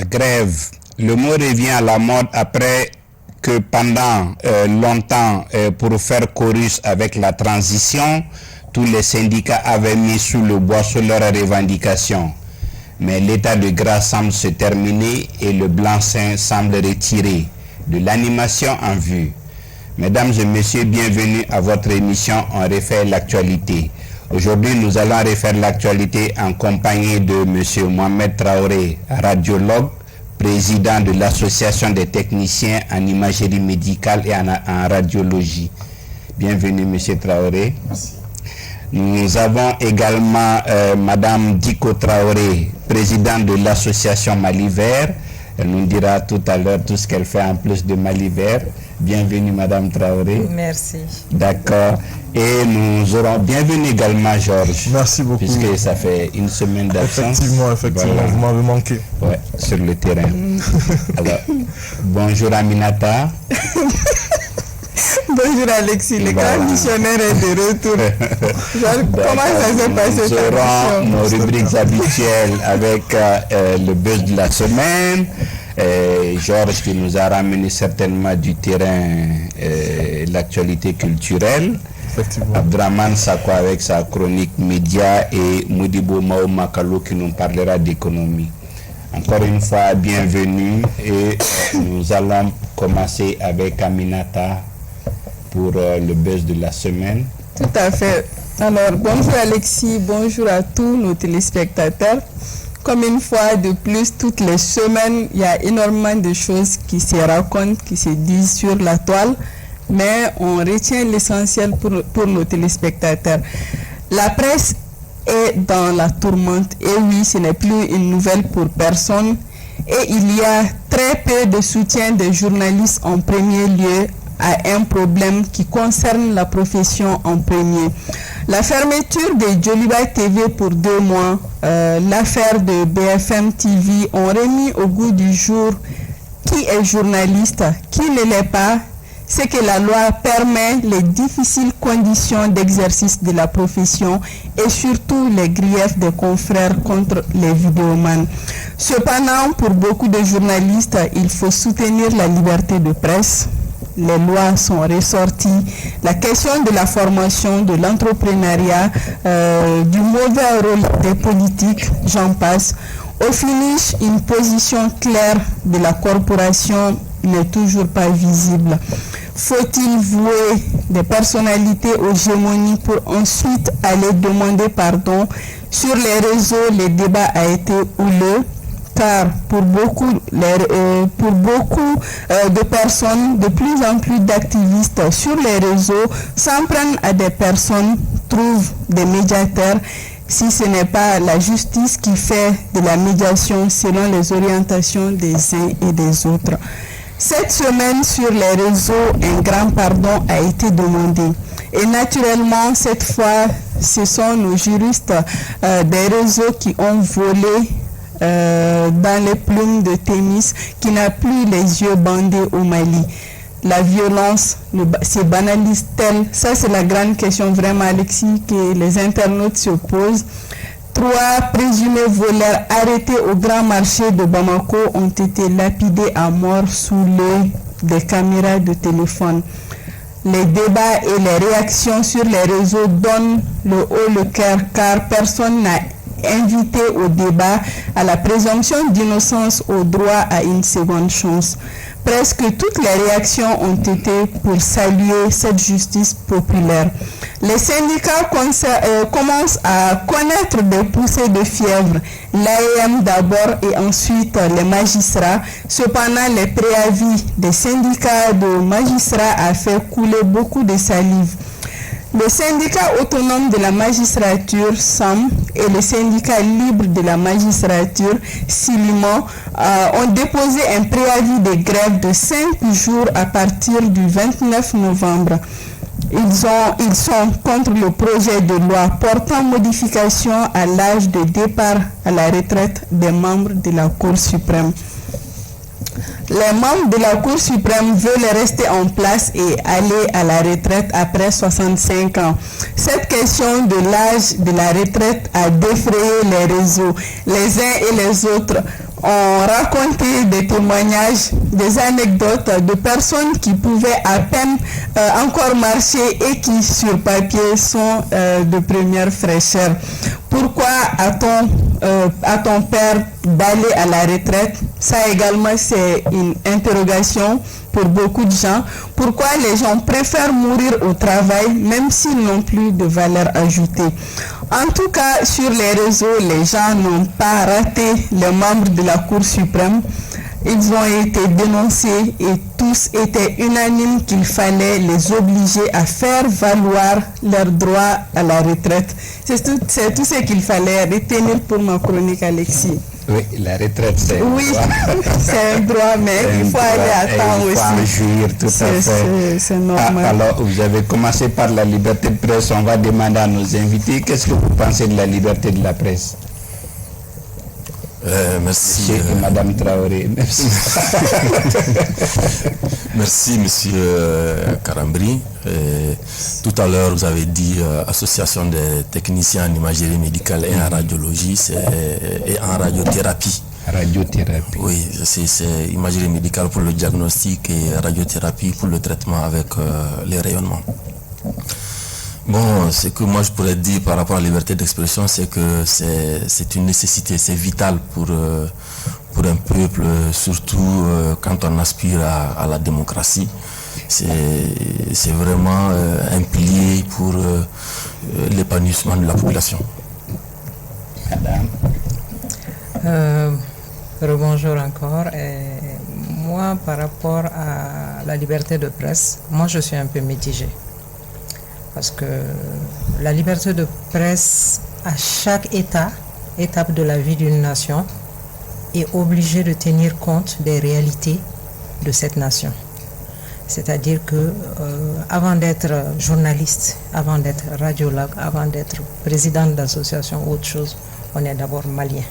grève. Le mot revient à la mode après que pendant longtemps, pour faire chorus avec la transition, tous les syndicats avaient mis sous le boisseau leurs revendications. Mais l'état de grâce semble se terminer et le blanc-seing semble retiré de l'animation en vue. Mesdames et messieurs, bienvenue à votre émission On refait l'actualité. Aujourd'hui, nous allons refaire l'actualité en compagnie de M. Mohamed Traoré, radiologue, président de l'Association des techniciens en imagerie médicale et en radiologie. Bienvenue, M. Traoré. Merci. Nous avons également Mme Diko Traoré, présidente de l'association Mali Vert. Elle nous dira tout à l'heure tout ce qu'elle fait en plus de Mali Vert. Bienvenue, Mme Traoré. Merci. D'accord. Et nous aurons bienvenue également Georges. Merci beaucoup. Puisque ça fait une semaine d'absence. Effectivement, voilà. Vous m'avez manqué. Ouais, sur le terrain. Alors, bonjour Aminata. Bonjour Alexis, le Voilà. grand missionnaire est de retour. Comment ça s'est passé? Nous aurons nos rubriques habituelles avec le buzz de la semaine. Georges qui nous a ramené certainement du terrain l'actualité culturelle. Abdraman Sakwa avec sa chronique média et Modibo Mao Makalo qui nous parlera d'économie. Encore une fois, bienvenue et nous allons commencer avec Aminata pour le buzz de la semaine. Tout à fait. Alors, bonjour Alexis, bonjour à tous nos téléspectateurs. Comme une fois de plus, toutes les semaines, il y a énormément de choses qui se racontent, qui se disent sur la toile, mais on retient l'essentiel pour nos téléspectateurs. La presse est dans la tourmente, et oui, ce n'est plus une nouvelle pour personne, et il y a très peu de soutien des journalistes en premier lieu à un problème qui concerne la profession en premier. La fermeture de Joliba TV pour 2 mois, l'affaire de BFM TV ont remis au goût du jour qui est journaliste, qui ne l'est pas. C'est que la loi permet les difficiles conditions d'exercice de la profession et surtout les griefs des confrères contre les vidéomans. Cependant, pour beaucoup de journalistes, il faut soutenir la liberté de presse. Les lois sont ressorties, la question de la formation, de l'entrepreneuriat, du mauvais rôle des politiques, j'en passe. Au finish, une position claire de la corporation n'est toujours pas visible. Faut-il vouer des personnalités aux gémonies pour ensuite aller demander pardon? Sur les réseaux, le débat a été houleux. Car pour beaucoup de personnes, de plus en plus d'activistes sur les réseaux s'en prennent à des personnes, trouvent des médiateurs, si ce n'est pas la justice qui fait de la médiation selon les orientations des uns et des autres. Cette semaine, sur les réseaux, un grand pardon a été demandé. Et naturellement, cette fois, ce sont nos juristes des réseaux qui ont volé dans les plumes de Thémis, qui n'a plus les yeux bandés au Mali. La violence se banalise-t-elle? Ça, c'est la grande question vraiment, Alexis, que les internautes se posent. 3 présumés voleurs arrêtés au grand marché de Bamako ont été lapidés à mort sous l'œil des caméras de téléphone. Les débats et les réactions sur les réseaux donnent le haut le cœur, car personne n'a invité au débat, à la présomption d'innocence, au droit à une seconde chance. Presque toutes les réactions ont été pour saluer cette justice populaire. Les syndicats commencent à connaître des poussées de fièvre, l'AEM d'abord et ensuite les magistrats. Cependant, les préavis des syndicats de magistrats a fait couler beaucoup de salive. Le syndicat autonome de la magistrature, SAM, et le syndicat libre de la magistrature, SILIMO, ont déposé un préavis de grève de 5 jours à partir du 29 novembre. Ils sont contre le projet de loi portant modification à l'âge de départ à la retraite des membres de la Cour suprême. Les membres de la Cour suprême veulent rester en place et aller à la retraite après 65 ans. Cette question de l'âge de la retraite a défrayé les réseaux, les uns et les autres. On racontait des témoignages, des anecdotes de personnes qui pouvaient à peine encore marcher et qui sur papier sont de première fraîcheur. Pourquoi a-t-on peur d'aller à la retraite? Ça également c'est une interrogation pour beaucoup de gens. Pourquoi les gens préfèrent mourir au travail même s'ils n'ont plus de valeur ajoutée? En tout cas, sur les réseaux, les gens n'ont pas raté les membres de la Cour suprême. Ils ont été dénoncés et tous étaient unanimes qu'il fallait les obliger à faire valoir leur droit à la retraite. C'est tout ce qu'il fallait retenir pour ma chronique, Alexis. Oui, la retraite, c'est oui, c'est un droit, mais il faut aller à temps aussi. Il faut en jouir, tout à fait. C'est normal. Alors, vous avez commencé par la liberté de presse. On va demander à nos invités, qu'est-ce que vous pensez de la liberté de la presse? Merci. Madame Traoré, merci. Merci, monsieur Karambri. Tout à l'heure, vous avez dit association des techniciens en imagerie médicale et en radiologie et en radiothérapie. Radiothérapie. Oui, c'est imagerie médicale pour le diagnostic et radiothérapie pour le traitement avec les rayonnements. Bon, ce que moi je pourrais dire par rapport à la liberté d'expression, c'est que c'est une nécessité, c'est vital pour un peuple, surtout quand on aspire à la démocratie. C'est vraiment un pilier pour l'épanouissement de la population. Madame. Rebonjour encore. Moi, par rapport à la liberté de presse, moi je suis un peu mitigée. Parce que la liberté de presse, à chaque étape de la vie d'une nation, est obligée de tenir compte des réalités de cette nation. C'est-à-dire que avant d'être journaliste, avant d'être radiologue, avant d'être président d'association ou autre chose, on est d'abord malien.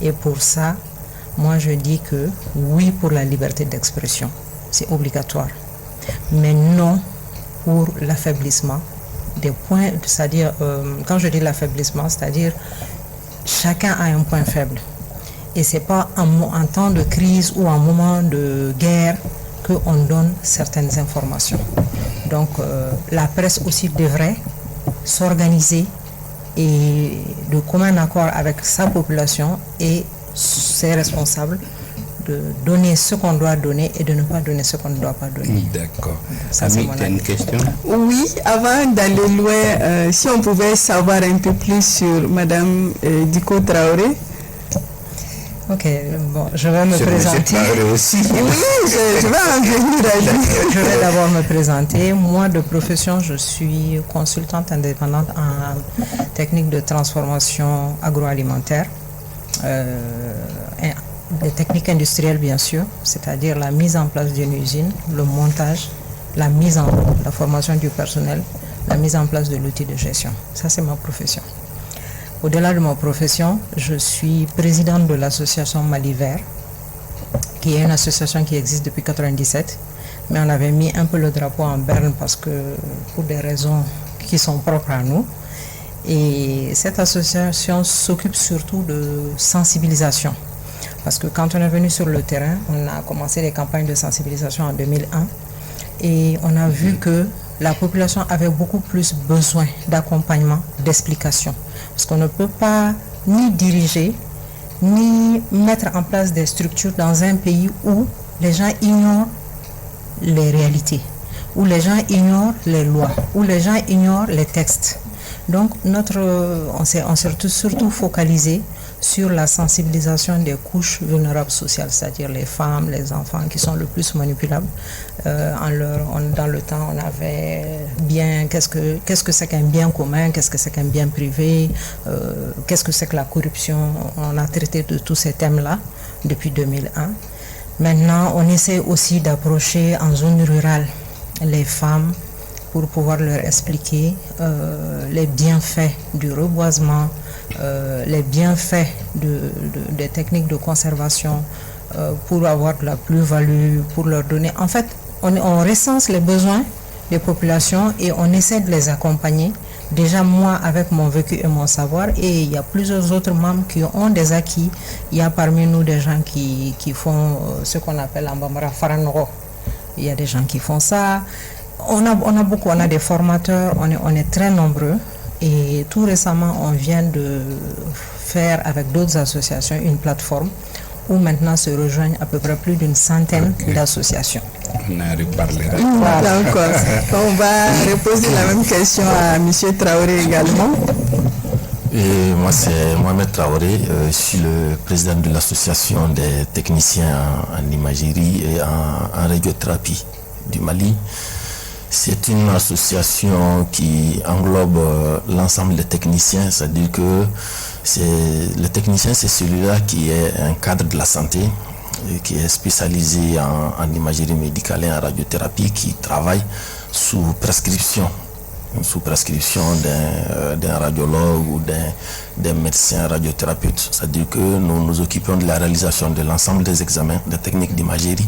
Et pour ça, moi je dis que oui pour la liberté d'expression, c'est obligatoire. Mais non pour l'affaiblissement des points, c'est-à-dire, quand je dis l'affaiblissement, c'est-à-dire chacun a un point faible. Et ce n'est pas en temps de crise ou en moment de guerre qu'on donne certaines informations. Donc la presse aussi devrait s'organiser et de commun accord avec sa population et ses responsables de donner ce qu'on doit donner et de ne pas donner ce qu'on ne doit pas donner. D'accord. Ami, tu as une question? Oui, avant d'aller loin, si on pouvait savoir un peu plus sur Madame Diko Traoré. Ok, bon, je vais me présenter. Aussi. Oui, je vais en venir à lui. Je vais d'abord me présenter. Moi, de profession, je suis consultante indépendante en technique de transformation agroalimentaire. Des techniques industrielles bien sûr, c'est-à-dire la mise en place d'une usine, le montage, la formation du personnel, la mise en place de l'outil de gestion. Ça c'est ma profession. Au-delà de ma profession, je suis présidente de l'association Mali Vert, qui est une association qui existe depuis 1997, mais on avait mis un peu le drapeau en berne parce que pour des raisons qui sont propres à nous. Et cette association s'occupe surtout de sensibilisation. Parce que quand on est venu sur le terrain, on a commencé les campagnes de sensibilisation en 2001 et on a vu que la population avait beaucoup plus besoin d'accompagnement, d'explication. Parce qu'on ne peut pas ni diriger, ni mettre en place des structures dans un pays où les gens ignorent les réalités, où les gens ignorent les lois, où les gens ignorent les textes. Donc on s'est surtout focalisé sur la sensibilisation des couches vulnérables sociales, c'est-à-dire les femmes, les enfants qui sont le plus manipulables. Dans le temps, on avait bien, qu'est-ce que c'est qu'un bien commun, qu'est-ce que c'est qu'un bien privé, qu'est-ce que c'est que la corruption. On a traité de tous ces thèmes-là depuis 2001. Maintenant, on essaie aussi d'approcher en zone rurale les femmes pour pouvoir leur expliquer les bienfaits du reboisement, les bienfaits des techniques de conservation pour avoir de la plus-value, pour leur donner. En fait, on recense les besoins des populations et on essaie de les accompagner Déjà moi, avec mon vécu et mon savoir, et il y a plusieurs autres membres qui ont des acquis. Il y a parmi nous des gens qui font ce qu'on appelle en Bambara Faranoro. Il y a des gens qui font ça. On a des formateurs, on est très nombreux. Et tout récemment, on vient de faire avec d'autres associations une plateforme où maintenant se rejoignent à peu près plus d'une centaine d'associations. On en reparlera. Voilà encore. On va reposer la même question à M. Traoré également. Et moi, c'est Mohamed Traoré. Je suis le président de l'association des techniciens en imagerie et en radiothérapie du Mali. C'est une association qui englobe l'ensemble des techniciens, c'est-à-dire que le technicien, c'est celui-là qui est un cadre de la santé, qui est spécialisé en imagerie médicale et en radiothérapie, qui travaille sous prescription d'un radiologue ou d'un médecin radiothérapeute. C'est-à-dire que nous nous occupons de la réalisation de l'ensemble des examens, des techniques d'imagerie,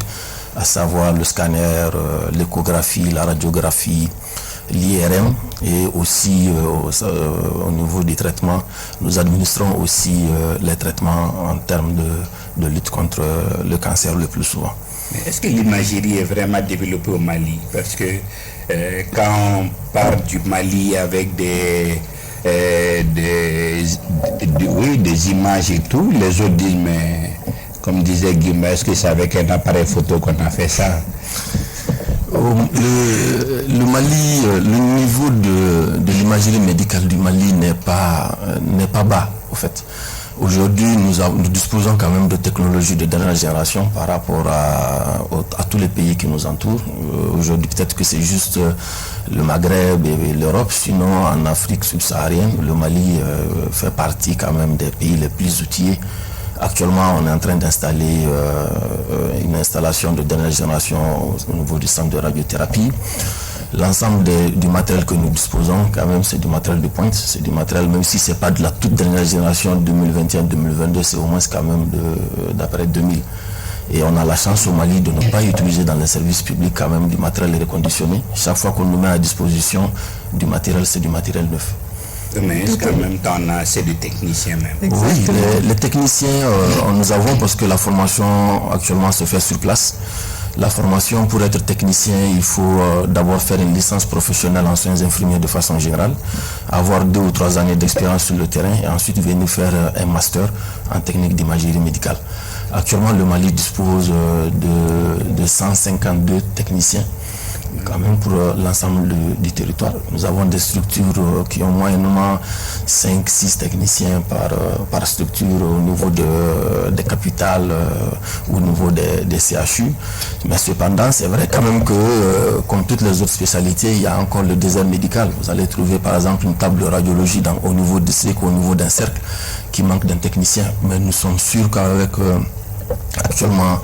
à savoir le scanner, l'échographie, la radiographie, l'IRM, et aussi au niveau des traitements, nous administrons aussi les traitements en termes de lutte contre le cancer le plus souvent. Mais est-ce que l'imagerie est vraiment développée au Mali? Parce que quand on parle du Mali avec des images et tout, les autres disent, mais comme disait Guillaume, est-ce que c'est avec un appareil photo qu'on a fait ça? Le Mali, le niveau de l'imagerie médicale du Mali n'est pas bas, en fait. Aujourd'hui, nous disposons quand même de technologies de dernière génération par rapport à tous les pays qui nous entourent. Aujourd'hui, peut-être que c'est juste le Maghreb et l'Europe. Sinon, en Afrique subsaharienne, le Mali fait partie quand même des pays les plus outillés. Actuellement, on est en train d'installer une installation de dernière génération au niveau du centre de radiothérapie. L'ensemble du matériel que nous disposons, quand même, c'est du matériel de pointe. C'est du matériel, même si ce n'est pas de la toute dernière génération 2021-2022, c'est au moins quand même d'après 2000. Et on a la chance au Mali de ne pas utiliser dans les services publics quand même du matériel reconditionné. Chaque fois qu'on nous met à disposition du matériel, c'est du matériel neuf. Mais est-ce qu'en même temps on a assez de techniciens même? Oui, les techniciens, nous avons, parce que la formation actuellement se fait sur place. La formation, pour être technicien, il faut d'abord faire une licence professionnelle en soins infirmiers de façon générale, avoir 2 ou 3 années d'expérience sur le terrain et ensuite venir faire un master en technique d'imagerie médicale. Actuellement, le Mali dispose de 152 techniciens quand même pour l'ensemble du territoire. Nous avons des structures qui ont moyennement 5-6 techniciens par structure au niveau des capitales, au niveau des CHU. Mais cependant, c'est vrai quand même que, comme toutes les autres spécialités, il y a encore le désert médical. Vous allez trouver par exemple une table de radiologie au niveau de SEC, au niveau d'un cercle, qui manque d'un technicien. Mais nous sommes sûrs qu'avec actuellement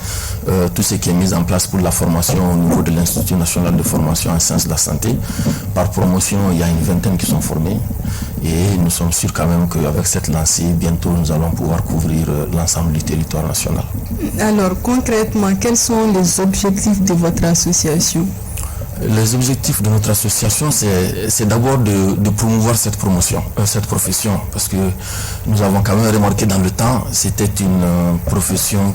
tout ce qui est mis en place pour la formation au niveau de l'Institut national de formation en sciences de la santé, par promotion, il y a une vingtaine qui sont formés et nous sommes sûrs quand même qu'avec cette lancée, bientôt nous allons pouvoir couvrir l'ensemble du territoire national. Alors concrètement, quels sont les objectifs de votre association? Les objectifs de notre association, c'est d'abord de promouvoir cette profession, parce que nous avons quand même remarqué dans le temps, c'était une profession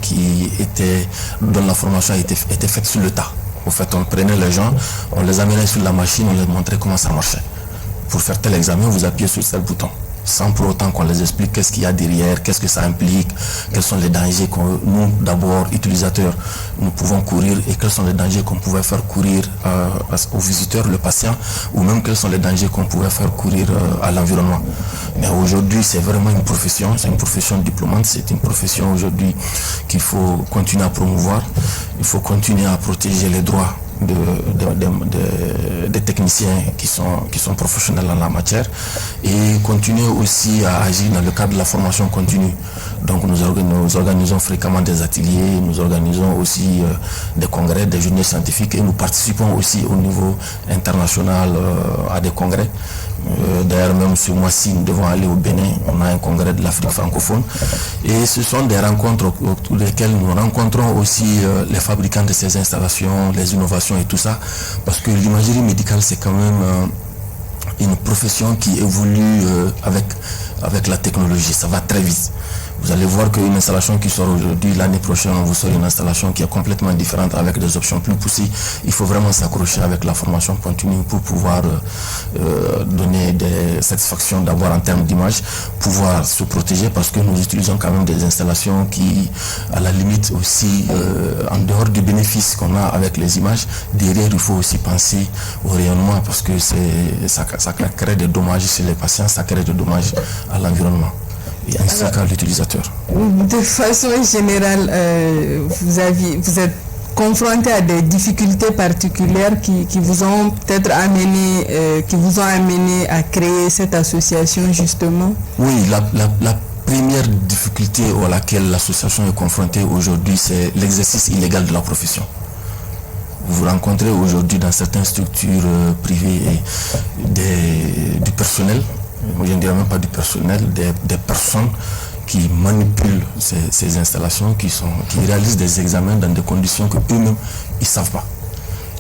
dont la formation était faite sur le tas. En fait, on prenait les gens, on les amenait sur la machine, on leur montrait comment ça marchait. Pour faire tel examen, vous appuyez sur tel bouton, sans pour autant qu'on les explique qu'est-ce qu'il y a derrière, qu'est-ce que ça implique, quels sont les dangers que nous, d'abord, utilisateurs, nous pouvons courir et quels sont les dangers qu'on pouvait faire courir aux visiteurs, le patient, ou même quels sont les dangers qu'on pouvait faire courir à l'environnement. Mais aujourd'hui, c'est vraiment une profession, c'est une profession diplômante, c'est une profession aujourd'hui qu'il faut continuer à promouvoir, il faut continuer à protéger les droits des techniciens qui sont professionnels en la matière et continuer aussi à agir dans le cadre de la formation continue. Donc nous organisons fréquemment des ateliers, nous organisons aussi des congrès, des journées scientifiques et nous participons aussi au niveau international à des congrès. D'ailleurs, même ce mois-ci, nous devons aller au Bénin. On a un congrès de l'Afrique francophone. Et ce sont des rencontres autour desquelles nous rencontrons aussi les fabricants de ces installations, les innovations et tout ça. Parce que l'imagerie médicale, c'est quand même une profession qui évolue avec la technologie. Ça va très vite. Vous allez voir qu'une installation qui sort aujourd'hui, l'année prochaine, on vous sort une installation qui est complètement différente avec des options plus poussées. Il faut vraiment s'accrocher avec la formation continue pour pouvoir donner des satisfactions d'abord en termes d'image, pouvoir se protéger parce que nous utilisons quand même des installations qui, à la limite aussi, en dehors du bénéfice qu'on a avec les images, derrière il faut aussi penser au rayonnement parce que ça crée des dommages chez les patients, ça crée des dommages à l'environnement. Et ainsi qu'à l'utilisateur. De façon générale, vous êtes confronté à des difficultés particulières qui vous ont peut-être amené à créer cette association justement? Oui, la première difficulté à laquelle l'association est confrontée aujourd'hui, c'est l'exercice illégal de la profession. Vous rencontrez aujourd'hui dans certaines structures privées du personnel, je ne dirais même pas du personnel, des personnes qui manipulent ces installations, qui réalisent des examens dans des conditions qu'eux-mêmes ils ne savent pas.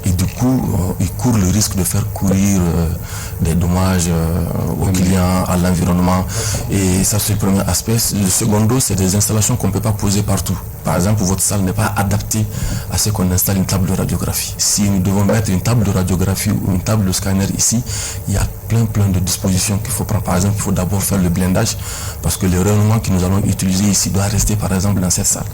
Et du coup, ils courent le risque de faire courir des dommages aux clients, à l'environnement. Et ça, c'est le premier aspect. Le secondo, c'est des installations qu'on ne peut pas poser partout. Par exemple, votre salle n'est pas adaptée à ce qu'on installe une table de radiographie. Si nous devons mettre une table de radiographie ou une table de scanner ici, il y a plein de dispositions qu'il faut prendre. Par exemple, il faut d'abord faire le blindage parce que le rayonnement que nous allons utiliser ici doit rester par exemple dans cette salle.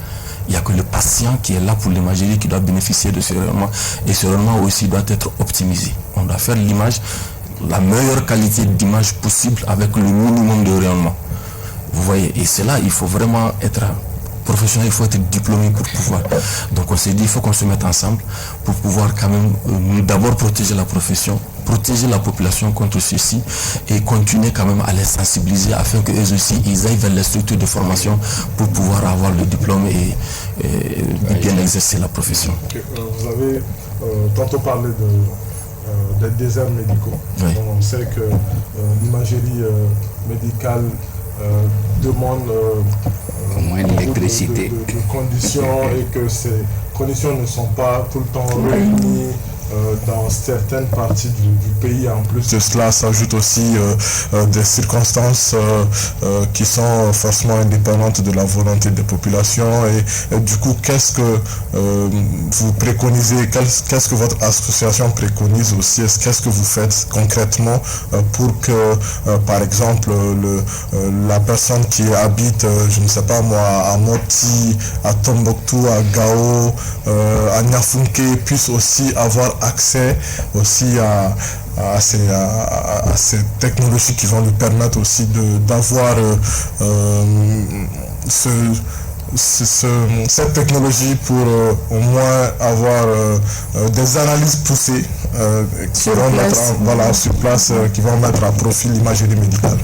Il n'y a que le patient qui est là pour l'imagerie qui doit bénéficier de ce rayonnement. Et ce rayonnement aussi doit être optimisé. On doit faire l'image, la meilleure qualité d'image possible avec le minimum de rayonnement. Vous voyez, et c'est là, il faut vraiment être professionnel, il faut être diplômé pour pouvoir. Donc on s'est dit, il faut qu'on se mette ensemble pour pouvoir quand même d'abord protéger la profession, protéger la population contre ceci et continuer quand même à les sensibiliser afin qu'eux aussi ils aillent vers les structures de formation pour pouvoir avoir le diplôme et bien exercer la profession. Vous avez tantôt parlé des déserts médicaux. Oui. On sait que l'imagerie médicale demande au moins l'électricité. De conditions et que ces conditions ne sont pas tout le temps réunies dans certaines parties du pays. En plus de cela s'ajoute aussi des circonstances qui sont forcément indépendantes de la volonté des populations et du coup qu'est-ce que vous préconisez, qu'est-ce que votre association préconise aussi, qu'est-ce que vous faites concrètement pour que par exemple la personne qui habite je ne sais pas moi à Mopti, à Tombouctou, à Gao, à Niafunké puisse aussi avoir accès aussi à ces technologies qui vont lui permettre aussi d'avoir cette technologie pour au moins avoir des analyses poussées qui vont mettre sur place, qui vont mettre à profit l'imagerie médicale.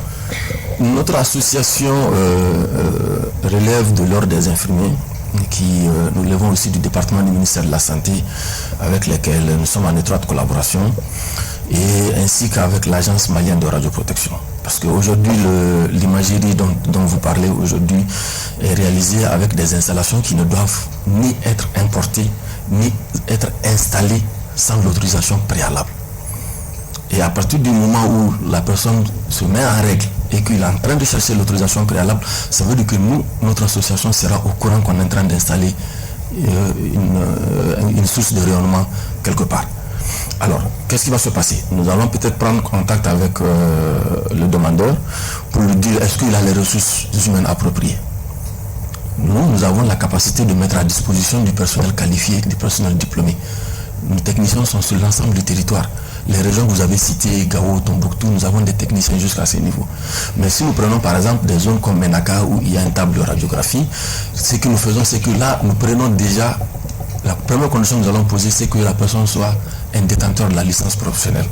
Notre association relève de l'ordre des infirmiers qui nous relevons aussi du département du ministère de la Santé avec lesquels nous sommes en étroite collaboration et ainsi qu'avec l'agence malienne de radioprotection. Parce qu'aujourd'hui, l'imagerie dont vous parlez aujourd'hui est réalisée avec des installations qui ne doivent ni être importées, ni être installées sans l'autorisation préalable. Et à partir du moment où la personne se met en règle et qu'il est en train de chercher l'autorisation préalable, ça veut dire que nous, notre association sera au courant qu'on est en train d'installer une source de rayonnement quelque part. Alors, qu'est-ce qui va se passer? Nous allons peut-être prendre contact avec le demandeur pour lui dire est-ce qu'il a les ressources humaines appropriées. Nous avons la capacité de mettre à disposition du personnel qualifié, du personnel diplômé. Nos techniciens sont sur l'ensemble du territoire. Les régions que vous avez citées, Gao, Tombouctou, nous avons des techniciens jusqu'à ce niveau. Mais si nous prenons par exemple des zones comme Menaka où il y a une table de radiographie, ce que nous faisons, c'est que là, nous prenons déjà, la première condition que nous allons poser, c'est que la personne soit un détenteur de la licence professionnelle,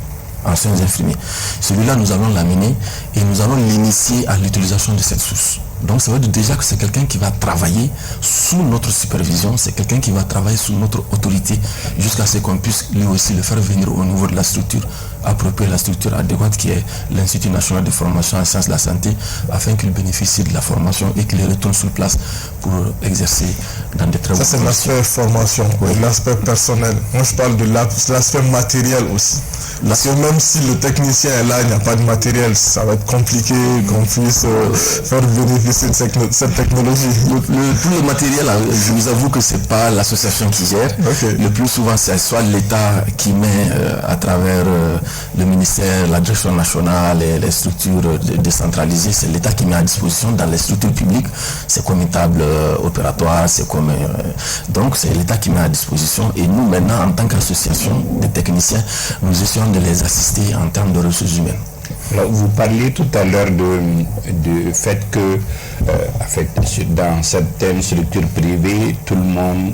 anciens infirmiers. Celui-là, nous allons l'amener et nous allons l'initier à l'utilisation de cette source. Donc ça veut dire déjà que c'est quelqu'un qui va travailler sous notre supervision, c'est quelqu'un qui va travailler sous notre autorité jusqu'à ce qu'on puisse lui aussi le faire venir au niveau de la structure approprier la structure adéquate qui est l'Institut national de formation en sciences de la santé, afin qu'ils bénéficient de la formation et qu'ils retournent sur place pour exercer dans des très bonnes conditions. Ça, c'est l'aspect formation, l'aspect personnel. Moi, je parle de l'aspect matériel aussi. Parce que même si le technicien est là, il n'y a pas de matériel, ça va être compliqué qu'on puisse faire bénéficier de cette technologie. Tout le matériel, je vous avoue que ce n'est pas l'association qui gère. Okay. Le plus souvent, c'est soit l'État qui met à travers le ministère, la direction nationale et les structures décentralisées, c'est l'État qui met à disposition dans les structures publiques. C'est comme une table opératoire, c'est comme... donc, c'est l'État qui met à disposition. Et nous, maintenant, en tant qu'association des techniciens, nous essayons de les assister en termes de ressources humaines. Alors, vous parliez tout à l'heure du fait que dans certaines structures privées, tout le monde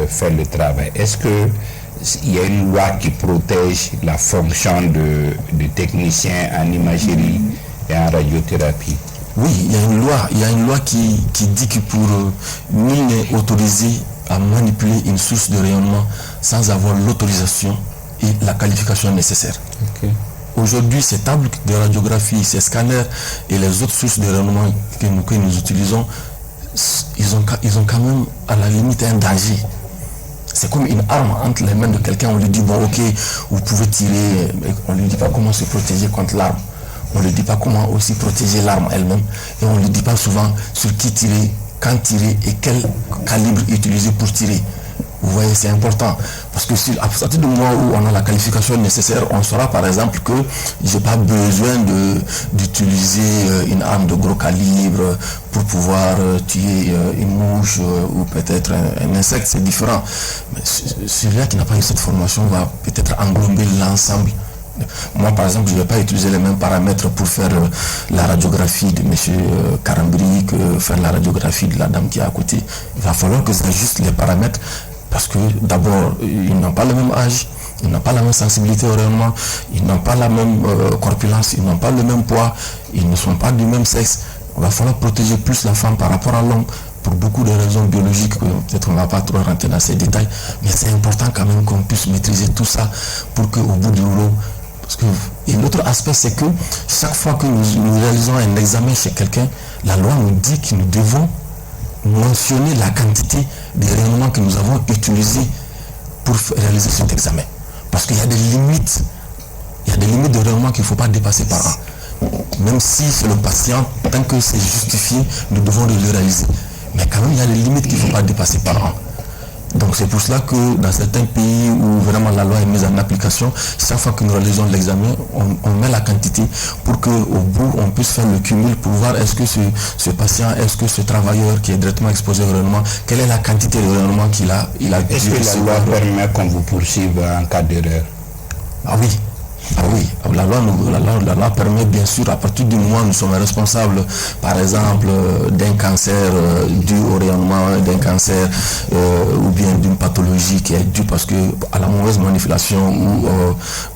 fait le travail. Est-ce qu'il y a une loi qui protège la fonction de technicien en imagerie et en radiothérapie? Oui, il y a une loi qui dit que pour nul n'est autorisé à manipuler une source de rayonnement sans avoir l'autorisation et la qualification nécessaire. Okay. Aujourd'hui, ces tables de radiographie, ces scanners et les autres sources de rayonnement que nous utilisons, ils ont quand même à la limite un danger. C'est comme une arme entre les mains de quelqu'un. On lui dit, bon ok, vous pouvez tirer, mais on ne lui dit pas comment se protéger contre l'arme. On ne lui dit pas comment aussi protéger l'arme elle-même. Et on ne lui dit pas souvent sur qui tirer, quand tirer et quel calibre utiliser pour tirer. Vous voyez, c'est important. Parce que à partir du moment où on a la qualification nécessaire, on saura par exemple que je n'ai pas besoin d'utiliser une arme de gros calibre pour pouvoir tuer une mouche ou peut-être un insecte, c'est différent. Mais celui-là qui n'a pas eu cette formation va peut-être englober l'ensemble. Moi, par exemple, je ne vais pas utiliser les mêmes paramètres pour faire la radiographie de M. Karambri que faire la radiographie de la dame qui est à côté. Il va falloir que j'ajuste les paramètres parce que d'abord, ils n'ont pas le même âge, ils n'ont pas la même sensibilité au rayonnement, ils n'ont pas la même corpulence, ils n'ont pas le même poids, ils ne sont pas du même sexe. Il va falloir protéger plus la femme par rapport à l'homme pour beaucoup de raisons biologiques, peut-être on ne va pas trop rentrer dans ces détails, mais c'est important quand même qu'on puisse maîtriser tout ça pour qu'au bout du rouleau, parce que, et l'autre aspect, c'est que chaque fois que nous réalisons un examen chez quelqu'un, la loi nous dit que nous devons mentionner la quantité de rayonnements que nous avons utilisés pour réaliser cet examen. Parce qu'il y a des limites. Il y a des limites de rayonnement qu'il ne faut pas dépasser par an. Même si c'est le patient, tant que c'est justifié, nous devons le réaliser. Mais quand même, il y a des limites qu'il ne faut pas dépasser par an. Donc c'est pour cela que dans certains pays où vraiment la loi est mise en application, chaque fois que nous réalisons l'examen, on met la quantité pour qu'au bout, on puisse faire le cumul pour voir est-ce que ce patient, est-ce que ce travailleur qui est directement exposé au rayonnement, quelle est la quantité de rayonnement qu'il a. Est-ce que la loi permet qu'on vous poursuive en cas d'erreur? Ah oui. Ah oui, la loi permet bien sûr, à partir du moment où nous sommes responsables, par exemple, d'un cancer dû au rayonnement, d'un cancer ou bien d'une pathologie qui est due parce que à la mauvaise manipulation ou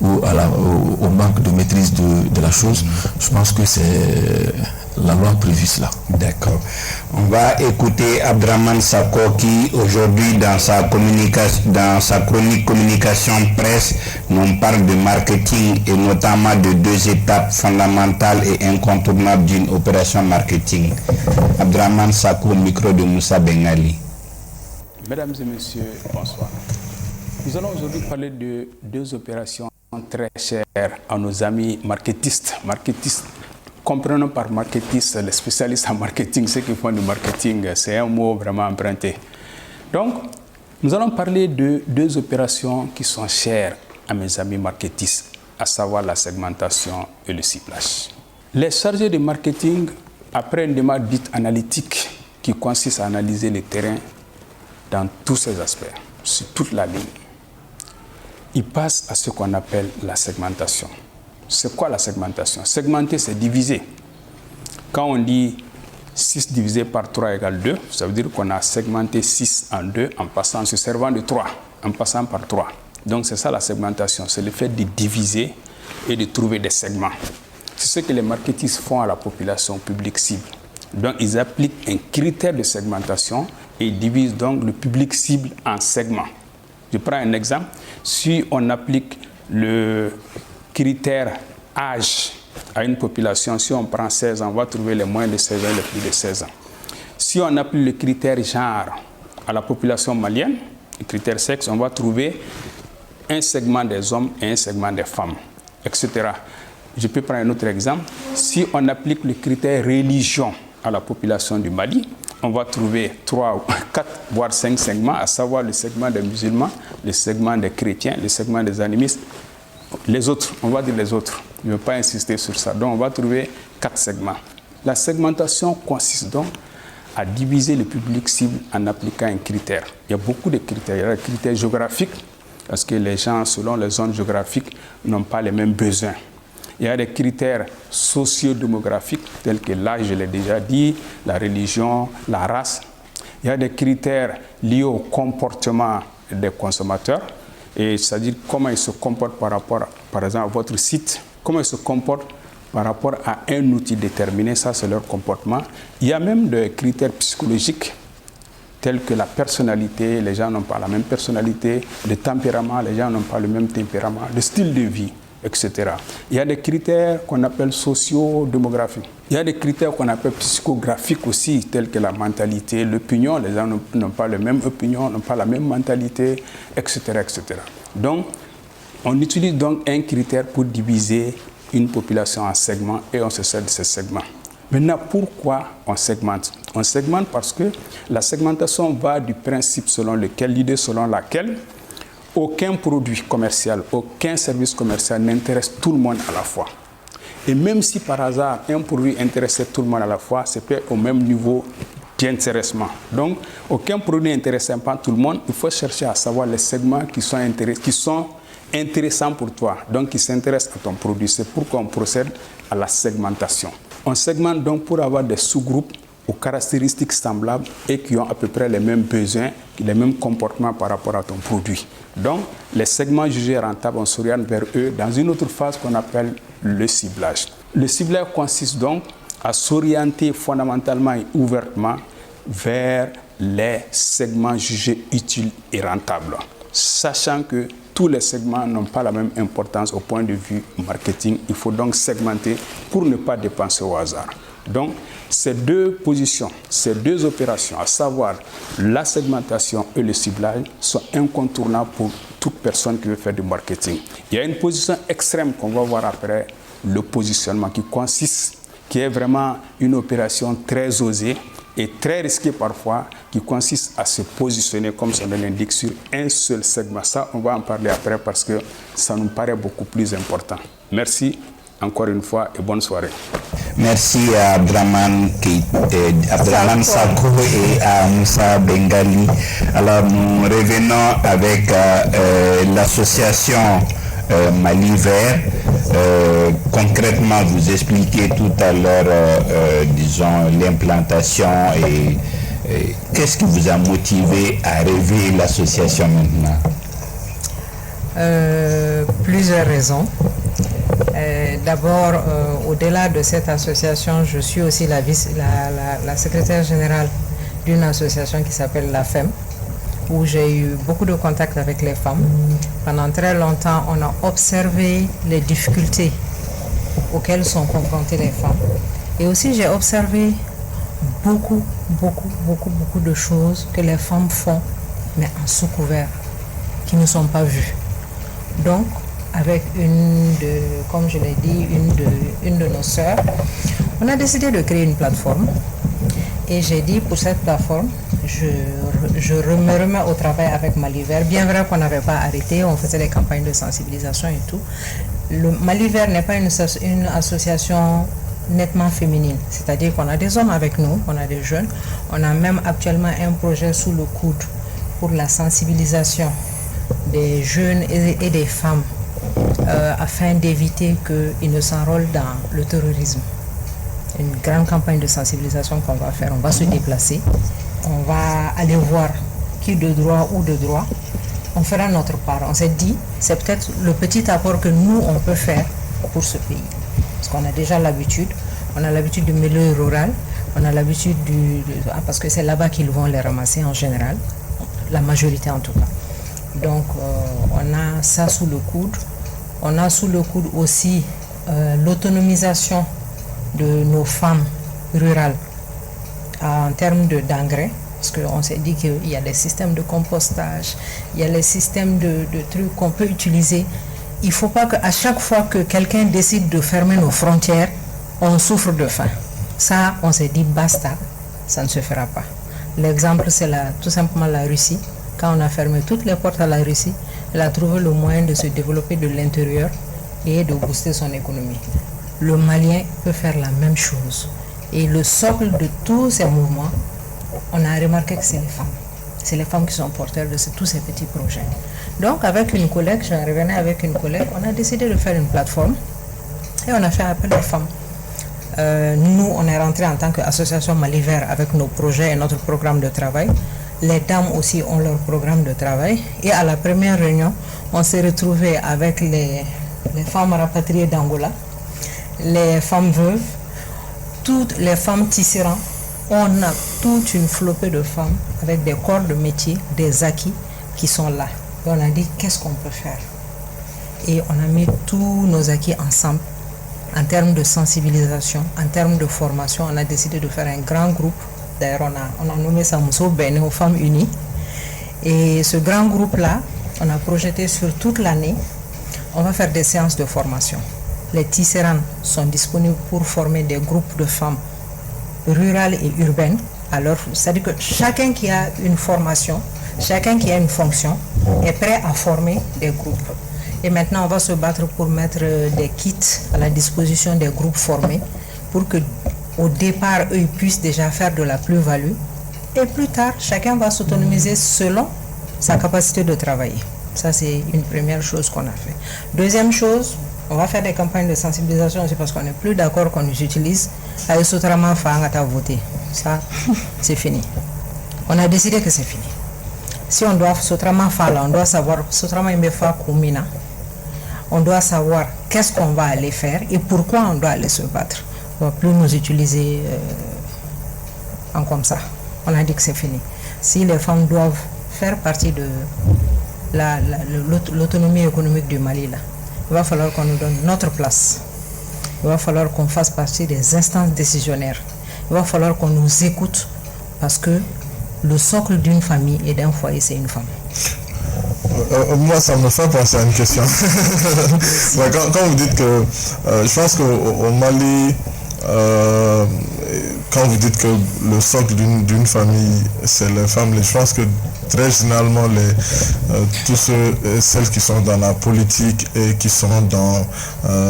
au manque de maîtrise de la chose, je pense que c'est la loi prévue cela. D'accord. On va écouter Abdraman Sako qui aujourd'hui dans sa chronique communication presse nous parle de marketing et notamment de deux étapes fondamentales et incontournables d'une opération marketing. Abdraman Sako, micro de Moussa Bengali. Mesdames et messieurs, bonsoir. Nous allons aujourd'hui parler de deux opérations très chères à nos amis marketistes. Comprenons par marketiste les spécialistes en marketing, ceux qui font du marketing, c'est un mot vraiment emprunté. Donc, nous allons parler de deux opérations qui sont chères à mes amis marketistes, à savoir la segmentation et le ciblage. Les chargés de marketing, après une démarche dite analytique qui consiste à analyser le terrain dans tous ses aspects, sur toute la ligne, ils passent à ce qu'on appelle la segmentation. C'est quoi la segmentation? Segmenter, c'est diviser. Quand on dit 6 divisé par 3 égale 2, ça veut dire qu'on a segmenté 6 en 2 en se servant de 3, en passant par 3. Donc c'est ça la segmentation, c'est le fait de diviser et de trouver des segments. C'est ce que les marketistes font à la population publique cible. Donc ils appliquent un critère de segmentation et ils divisent donc le public cible en segments. Je prends un exemple. Si on applique le critère âge à une population, si on prend 16 ans, on va trouver les moins de 16 ans et les plus de 16 ans. Si on applique le critère genre à la population malienne, le critère sexe, on va trouver un segment des hommes et un segment des femmes, etc. Je peux prendre un autre exemple. Si on applique le critère religion à la population du Mali, on va trouver 3, 4, voire 5 segments, à savoir le segment des musulmans, le segment des chrétiens, le segment des animistes, les autres, on va dire les autres. Je ne veux pas insister sur ça. Donc on va trouver 4 segments. La segmentation consiste donc à diviser le public cible en appliquant un critère. Il y a beaucoup de critères. Il y a des critères géographiques, parce que les gens, selon les zones géographiques, n'ont pas les mêmes besoins. Il y a des critères socio-démographiques, tels que l'âge, je l'ai déjà dit, la religion, la race. Il y a des critères liés au comportement des consommateurs, et c'est-à-dire comment ils se comportent par rapport, par exemple, à votre site, comment ils se comportent par rapport à un outil déterminé, ça c'est leur comportement. Il y a même des critères psychologiques, tels que la personnalité, les gens n'ont pas la même personnalité, le tempérament, les gens n'ont pas le même tempérament, le style de vie, etc. Il y a des critères qu'on appelle socio-démographiques. Il y a des critères qu'on appelle psychographiques aussi, tels que la mentalité, l'opinion. Les gens n'ont pas la même opinion, n'ont pas la même mentalité, etc., etc. Donc, on utilise donc un critère pour diviser une population en segments et on se sert de ces segments. Maintenant, pourquoi on segmente? On segmente parce que la segmentation va du principe selon lequel, l'idée selon laquelle aucun produit commercial, aucun service commercial n'intéresse tout le monde à la fois. Et même si par hasard un produit intéressait tout le monde à la fois, c'est pas au même niveau d'intéressement. Donc, aucun produit n'intéresse pas tout le monde. Il faut chercher à savoir les segments qui sont intéressants pour toi, donc qui s'intéressent à ton produit. C'est pourquoi on procède à la segmentation. On segmente donc pour avoir des sous-groupes aux caractéristiques semblables et qui ont à peu près les mêmes besoins, les mêmes comportements par rapport à ton produit. Donc, les segments jugés rentables, on s'oriente vers eux dans une autre phase qu'on appelle le ciblage. Le ciblage consiste donc à s'orienter fondamentalement et ouvertement vers les segments jugés utiles et rentables, sachant que tous les segments n'ont pas la même importance au point de vue marketing. Il faut donc segmenter pour ne pas dépenser au hasard. Donc, ces deux positions, ces deux opérations, à savoir la segmentation et le ciblage, sont incontournables pour toute personne qui veut faire du marketing. Il y a une position extrême qu'on va voir après, le positionnement, qui est vraiment une opération très osée et très risquée parfois, qui consiste à se positionner, comme son nom l'indique, sur un seul segment. Ça, on va en parler après parce que ça nous paraît beaucoup plus important. Merci encore une fois et bonne soirée. Merci à Abdraman Sako et à Moussa Bengali. Alors nous revenons avec l'association Mali Vert. Concrètement, vous expliquez tout à l'heure, disons, l'implantation et qu'est-ce qui vous a motivé à rêver l'association maintenant? Plusieurs raisons. D'abord, au-delà de cette association, je suis aussi la secrétaire générale d'une association qui s'appelle la FEM, où j'ai eu beaucoup de contacts avec les femmes. Pendant très longtemps, on a observé les difficultés auxquelles sont confrontées les femmes. Et aussi, j'ai observé beaucoup de choses que les femmes font, mais en sous-couvert, qui ne sont pas vues. Donc, avec comme je l'ai dit, une de nos sœurs, on a décidé de créer une plateforme. Et j'ai dit, pour cette plateforme, je me remets au travail avec Mali Vert. Bien vrai qu'on n'avait pas arrêté, on faisait des campagnes de sensibilisation et tout. Le Mali Vert n'est pas une association nettement féminine. C'est-à-dire qu'on a des hommes avec nous, on a des jeunes. On a même actuellement un projet sous le coude pour la sensibilisation des jeunes et des femmes afin d'éviter qu'ils ne s'enrôlent dans le terrorisme. Une grande campagne de sensibilisation qu'on va faire. On va se déplacer, on va aller voir qui de droit ou de droit. On fera notre part. On s'est dit, c'est peut-être le petit apport que nous, on peut faire pour ce pays. Parce qu'on a déjà l'habitude. On a l'habitude du milieu rural. On a l'habitude parce que c'est là-bas qu'ils vont les ramasser en général. La majorité en tout cas. Donc, on a ça sous le coude. On a sous le coude aussi l'autonomisation de nos femmes rurales en termes d'engrais, parce qu'on s'est dit qu'il y a des systèmes de compostage, il y a les systèmes de trucs qu'on peut utiliser. Il ne faut pas qu'à chaque fois que quelqu'un décide de fermer nos frontières, on souffre de faim. Ça, on s'est dit basta, ça ne se fera pas. L'exemple, c'est tout simplement la Russie. Quand on a fermé toutes les portes à la Russie, elle a trouvé le moyen de se développer de l'intérieur et de booster son économie. Le Malien peut faire la même chose. Et le socle de tous ces mouvements, on a remarqué que c'est les femmes. C'est les femmes qui sont porteurs de tous ces petits projets. Donc, avec une collègue, j'en revenais avec une collègue, on a décidé de faire une plateforme et on a fait appel aux femmes. Nous, on est rentré en tant qu'association Mali Vert avec nos projets et notre programme de travail. Les dames aussi ont leur programme de travail. Et à la première réunion, on s'est retrouvés avec les femmes rapatriées d'Angola, les femmes veuves, toutes les femmes tisserandes. On a toute une flopée de femmes avec des corps de métier, des acquis qui sont là. Et on a dit, qu'est-ce qu'on peut faire? Et on a mis tous nos acquis ensemble. En termes de sensibilisation, en termes de formation, on a décidé de faire un grand groupe. D'ailleurs, on a nommé ça Mousso Bene aux Femmes Unies. Et ce grand groupe-là, on a projeté sur toute l'année. On va faire des séances de formation. Les tisserands sont disponibles pour former des groupes de femmes rurales et urbaines. Alors, c'est-à-dire que chacun qui a une formation, chacun qui a une fonction, est prêt à former des groupes. Et maintenant, on va se battre pour mettre des kits à la disposition des groupes formés pour que, au départ, eux ils puissent déjà faire de la plus-value. Et plus tard, chacun va s'autonomiser selon sa capacité de travailler. Ça, c'est une première chose qu'on a fait. Deuxième chose, on va faire des campagnes de sensibilisation aussi parce qu'on n'est plus d'accord qu'on les utilise. Avec Sotrama Fangata voter. Ça, c'est fini. On a décidé que c'est fini. Si on doit Sotrama Fala, on doit savoir Sotrama Imbefa Kumina. On doit savoir qu'est-ce qu'on va aller faire et pourquoi on doit aller se battre. On ne va plus nous utiliser en comme ça. On a dit que c'est fini. Si les femmes doivent faire partie de l'autonomie économique du Mali, là, il va falloir qu'on nous donne notre place. Il va falloir qu'on fasse partie des instances décisionnaires. Il va falloir qu'on nous écoute parce que le socle d'une famille et d'un foyer, c'est une femme. Moi, ça me fait penser à une question. Quand vous dites que, je pense qu'au Mali, quand vous dites que le socle d'une famille, c'est les femmes, je pense que très généralement, tous ceux et celles qui sont dans la politique et qui sont dans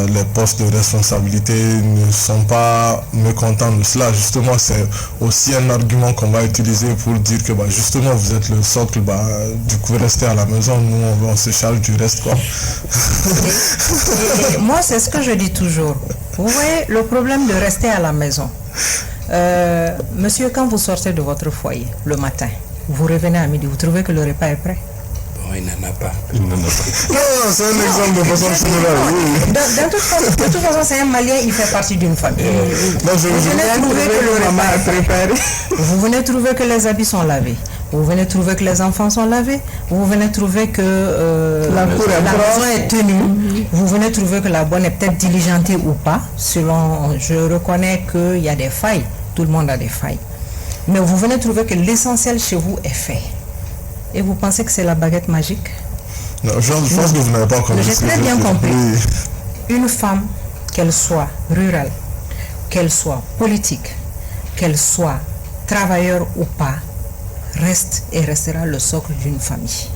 les postes de responsabilité ne sont pas mécontents de cela. Justement, c'est aussi un argument qu'on va utiliser pour dire que justement, vous êtes le socle, du coup, restez à la maison, nous, on se charge du reste, quoi. Et moi, c'est ce que je dis toujours. Vous voyez, le problème de rester à la maison. Monsieur, quand vous sortez de votre foyer le matin, vous revenez à midi, vous trouvez que le repas est prêt? Bon, il n'en a pas. Non, c'est un exemple de façon générale. Oui. De toute façon, c'est un Malien, il fait partie d'une famille. Vous venez trouver que les habits sont lavés. Vous venez trouver que les enfants sont lavés. Vous venez trouver que la maison est tenue. Vous venez trouver que la bonne est peut-être diligentée ou pas. Selon, je reconnais qu'il y a des failles. Tout le monde a des failles. Mais vous venez trouver que l'essentiel chez vous est fait. Et vous pensez que c'est la baguette magique? Non, je pense que vous n'avez pas compris. J'ai très bien compris. Oui. Une femme, qu'elle soit rurale, qu'elle soit politique, qu'elle soit travailleur ou pas, reste et restera le socle d'une famille.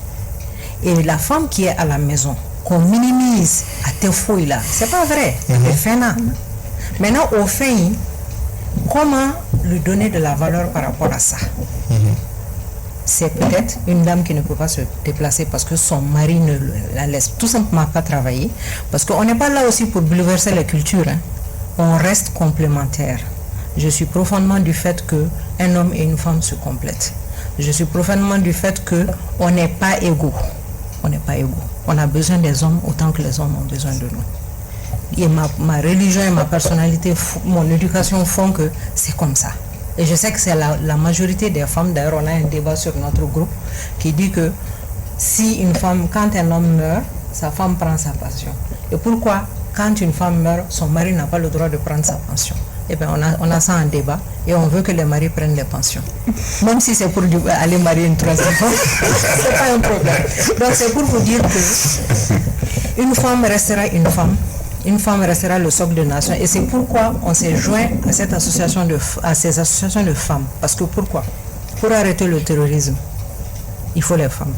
Et la femme qui est à la maison, qu'on minimise à tes fouilles là, c'est pas vrai. Maintenant, au fin, comment lui donner de la valeur par rapport à ça? C'est peut-être une dame qui ne peut pas se déplacer parce que son mari ne la laisse tout simplement pas travailler. Parce qu'on n'est pas là aussi pour bouleverser la culture. On reste complémentaires. Je suis profondément du fait qu'un homme et une femme se complètent. Je suis profondément du fait qu'on n'est pas égaux. On n'est pas égaux. On a besoin des hommes autant que les hommes ont besoin de nous. Et ma religion et ma personnalité, mon éducation font que c'est comme ça. Et je sais que c'est la majorité des femmes. D'ailleurs, on a un débat sur notre groupe qui dit que si une femme, quand un homme meurt, sa femme prend sa passion. Et pourquoi, quand une femme meurt, son mari n'a pas le droit de prendre sa pension? Eh bien, on a ça en débat et on veut que les maris prennent les pensions. Même si c'est pour aller marier une troisième femme, c'est pas un problème. Donc c'est pour vous dire que une femme restera une femme. Une femme restera le socle de nation. Et c'est pourquoi on s'est joint à ces associations de femmes. Parce que pourquoi? Pour arrêter le terrorisme, il faut les femmes.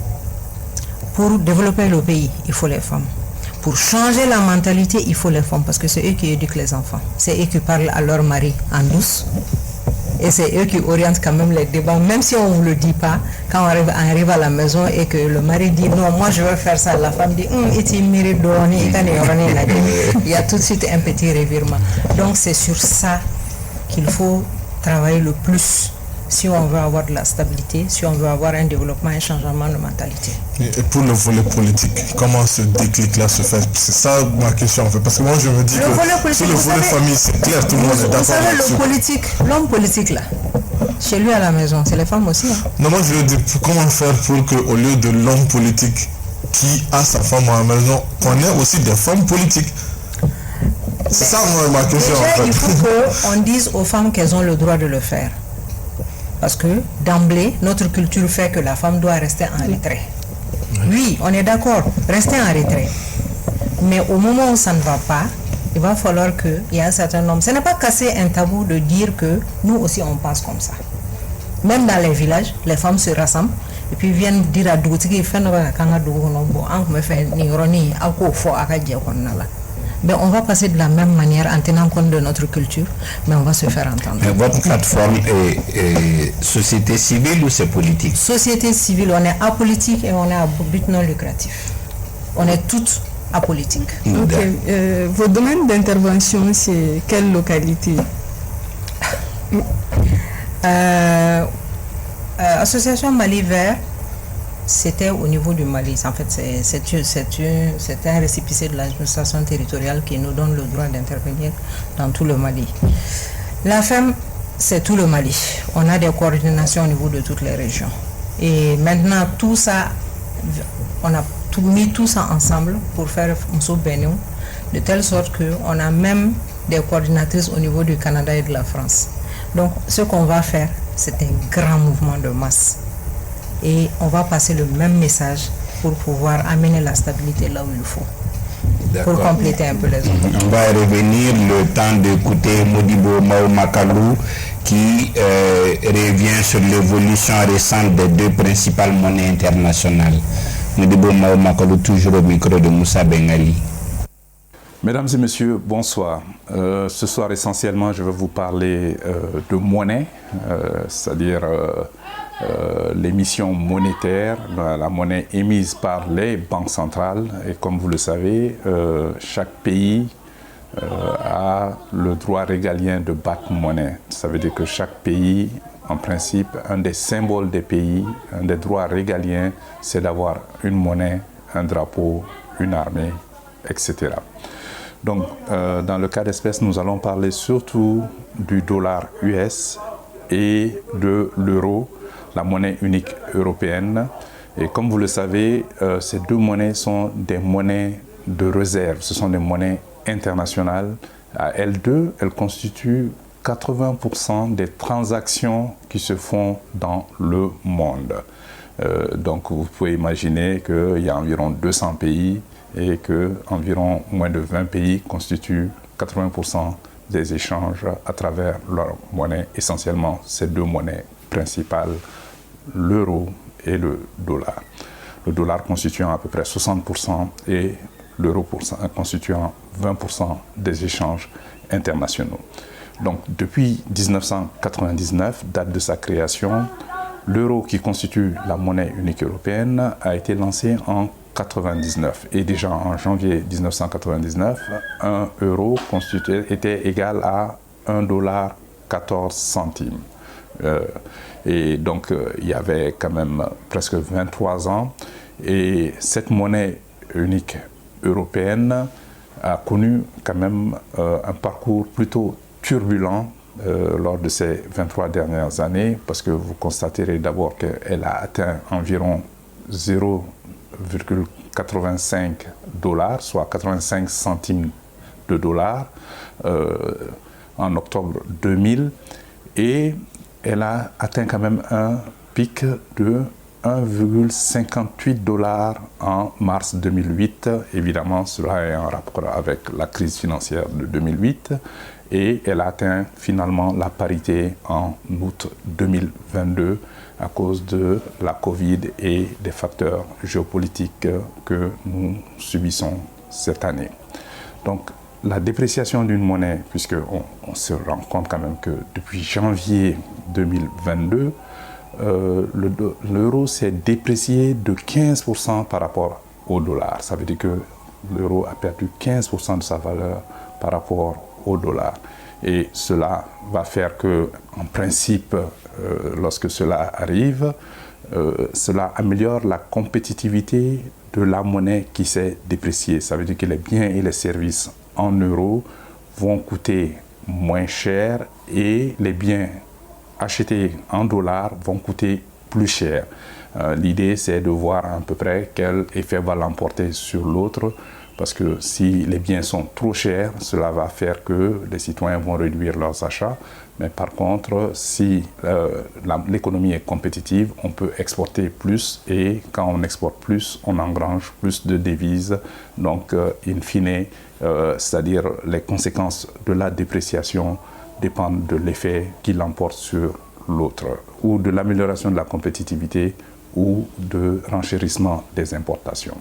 Pour développer le pays, il faut les femmes. Pour changer la mentalité, il faut les femmes. Parce que c'est eux qui éduquent les enfants. C'est eux qui parlent à leur mari en douce. Et c'est eux qui orientent quand même les débats, même si on ne vous le dit pas. Quand on arrive à la maison et que le mari dit non, moi je veux faire ça, la femme dit il y a tout de suite un petit revirement. Donc c'est sur ça qu'il faut travailler le plus si on veut avoir de la stabilité, si on veut avoir un développement, un changement de mentalité. Et pour le volet politique, comment ce déclic-là se fait? C'est ça ma question en fait. Parce que moi je me dis que sur le volet famille, c'est clair, tout le monde est d'accord. Vous savez, l'homme politique là, chez lui à la maison, c'est les femmes aussi. Hein. Non, moi je veux dire, comment faire pour qu'au lieu de l'homme politique qui a sa femme à la maison, on ait aussi des femmes politiques? C'est ça ma question déjà, en fait. Il faut qu'on dise aux femmes qu'elles ont le droit de le faire. Parce que d'emblée, notre culture fait que la femme doit rester en retrait. Oui, on est d'accord, rester en retrait. Mais au moment où ça ne va pas, il va falloir qu'il y ait un certain nombre. Ce n'est pas casser un tabou de dire que nous aussi on pense comme ça. Même dans les villages, les femmes se rassemblent et puis viennent dire à Doutiki, mais on va passer de la même manière en tenant compte de notre culture, mais on va se faire entendre. Mais votre plateforme est société civile ou c'est politique? Société civile, on est apolitique et on est à but non lucratif. On est toutes apolitiques. Ok. Vos domaines d'intervention, c'est quelle localité? Association Mali Vert, c'était au niveau du Mali. En fait, c'est un récépissé de l'administration territoriale qui nous donne le droit d'intervenir dans tout le Mali. La FEM, c'est tout le Mali. On a des coordinations au niveau de toutes les régions. Et maintenant, tout ça, on a mis tout ça ensemble pour faire Mousso Benou, de telle sorte qu'on a même des coordinatrices au niveau du Canada et de la France. Donc, ce qu'on va faire, c'est un grand mouvement de masse. Et on va passer le même message pour pouvoir amener la stabilité là où il faut. Pour compléter un peu les autres. On va revenir le temps d'écouter Modibo Mahamatallou qui revient sur l'évolution récente des deux principales monnaies internationales. Modibo Mahamatallou, toujours au micro de Moussa Bengali. Mesdames et messieurs, bonsoir. Ce soir, essentiellement, je vais vous parler de monnaie, c'est-à-dire l'émission monétaire, la monnaie émise par les banques centrales. Et comme vous le savez, chaque pays a le droit régalien de battre monnaie. Ça veut dire que chaque pays, en principe, un des symboles des pays, un des droits régaliens, c'est d'avoir une monnaie, un drapeau, une armée, etc. Donc, dans le cas d'espèce, nous allons parler surtout du dollar US et de l'euro, la monnaie unique européenne. Et comme vous le savez, ces deux monnaies sont des monnaies de réserve. Ce sont des monnaies internationales. À elles deux, elles constituent 80% des transactions qui se font dans le monde. Donc, vous pouvez imaginer qu'il y a environ 200 pays et qu'environ moins de 20 pays constituent 80% des échanges à travers leur monnaie, essentiellement ces deux monnaies principales, l'euro et le dollar. Le dollar constituant à peu près 60% et l'euro constituant 20% des échanges internationaux. Donc depuis 1999, date de sa création, l'euro qui constitue la monnaie unique européenne a été lancé en 1999. Et déjà en janvier 1999, 1 euro était égal à $1,14. Et donc il y avait quand même presque 23 ans. Et cette monnaie unique européenne a connu quand même un parcours plutôt turbulent lors de ces 23 dernières années, parce que vous constaterez d'abord qu'elle a atteint environ 0,4 85 $, soit 85 centimes de dollars en octobre 2000, et elle a atteint quand même un pic de 1,58 $ en mars 2008. Évidemment, cela est en rapport avec la crise financière de 2008, et elle a atteint finalement la parité en août 2022 à cause de la Covid et des facteurs géopolitiques que nous subissons cette année. Donc, la dépréciation d'une monnaie, puisqu'on se rend compte quand même que depuis janvier 2022, l'euro s'est déprécié de 15% par rapport au dollar. Ça veut dire que l'euro a perdu 15% de sa valeur par rapport au dollar. Et cela va faire que, en principe, lorsque cela arrive, cela améliore la compétitivité de la monnaie qui s'est dépréciée. Ça veut dire que les biens et les services en euros vont coûter moins cher et les biens achetés en dollars vont coûter plus cher. L'idée, c'est de voir à peu près quel effet va l'emporter sur l'autre, parce que si les biens sont trop chers, cela va faire que les citoyens vont réduire leurs achats. Mais par contre, si l'économie est compétitive, on peut exporter plus, et quand on exporte plus, on engrange plus de devises. Donc, in fine, c'est-à-dire les conséquences de la dépréciation dépendent de l'effet qu'il emporte sur l'autre, ou de l'amélioration de la compétitivité, ou de renchérissement des importations.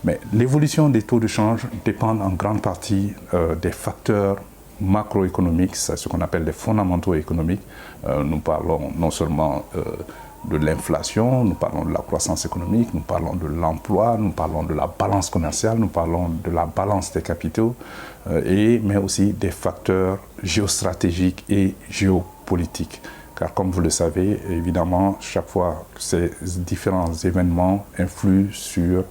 Mais l'évolution des taux de change dépend en grande partie des facteurs macroéconomiques, c'est ce qu'on appelle les fondamentaux économiques. Nous parlons non seulement de l'inflation, nous parlons de la croissance économique, nous parlons de l'emploi, nous parlons de la balance commerciale, nous parlons de la balance des capitaux, mais aussi des facteurs géostratégiques et géopolitiques. Car comme vous le savez, évidemment, chaque fois que ces différents événements influent sur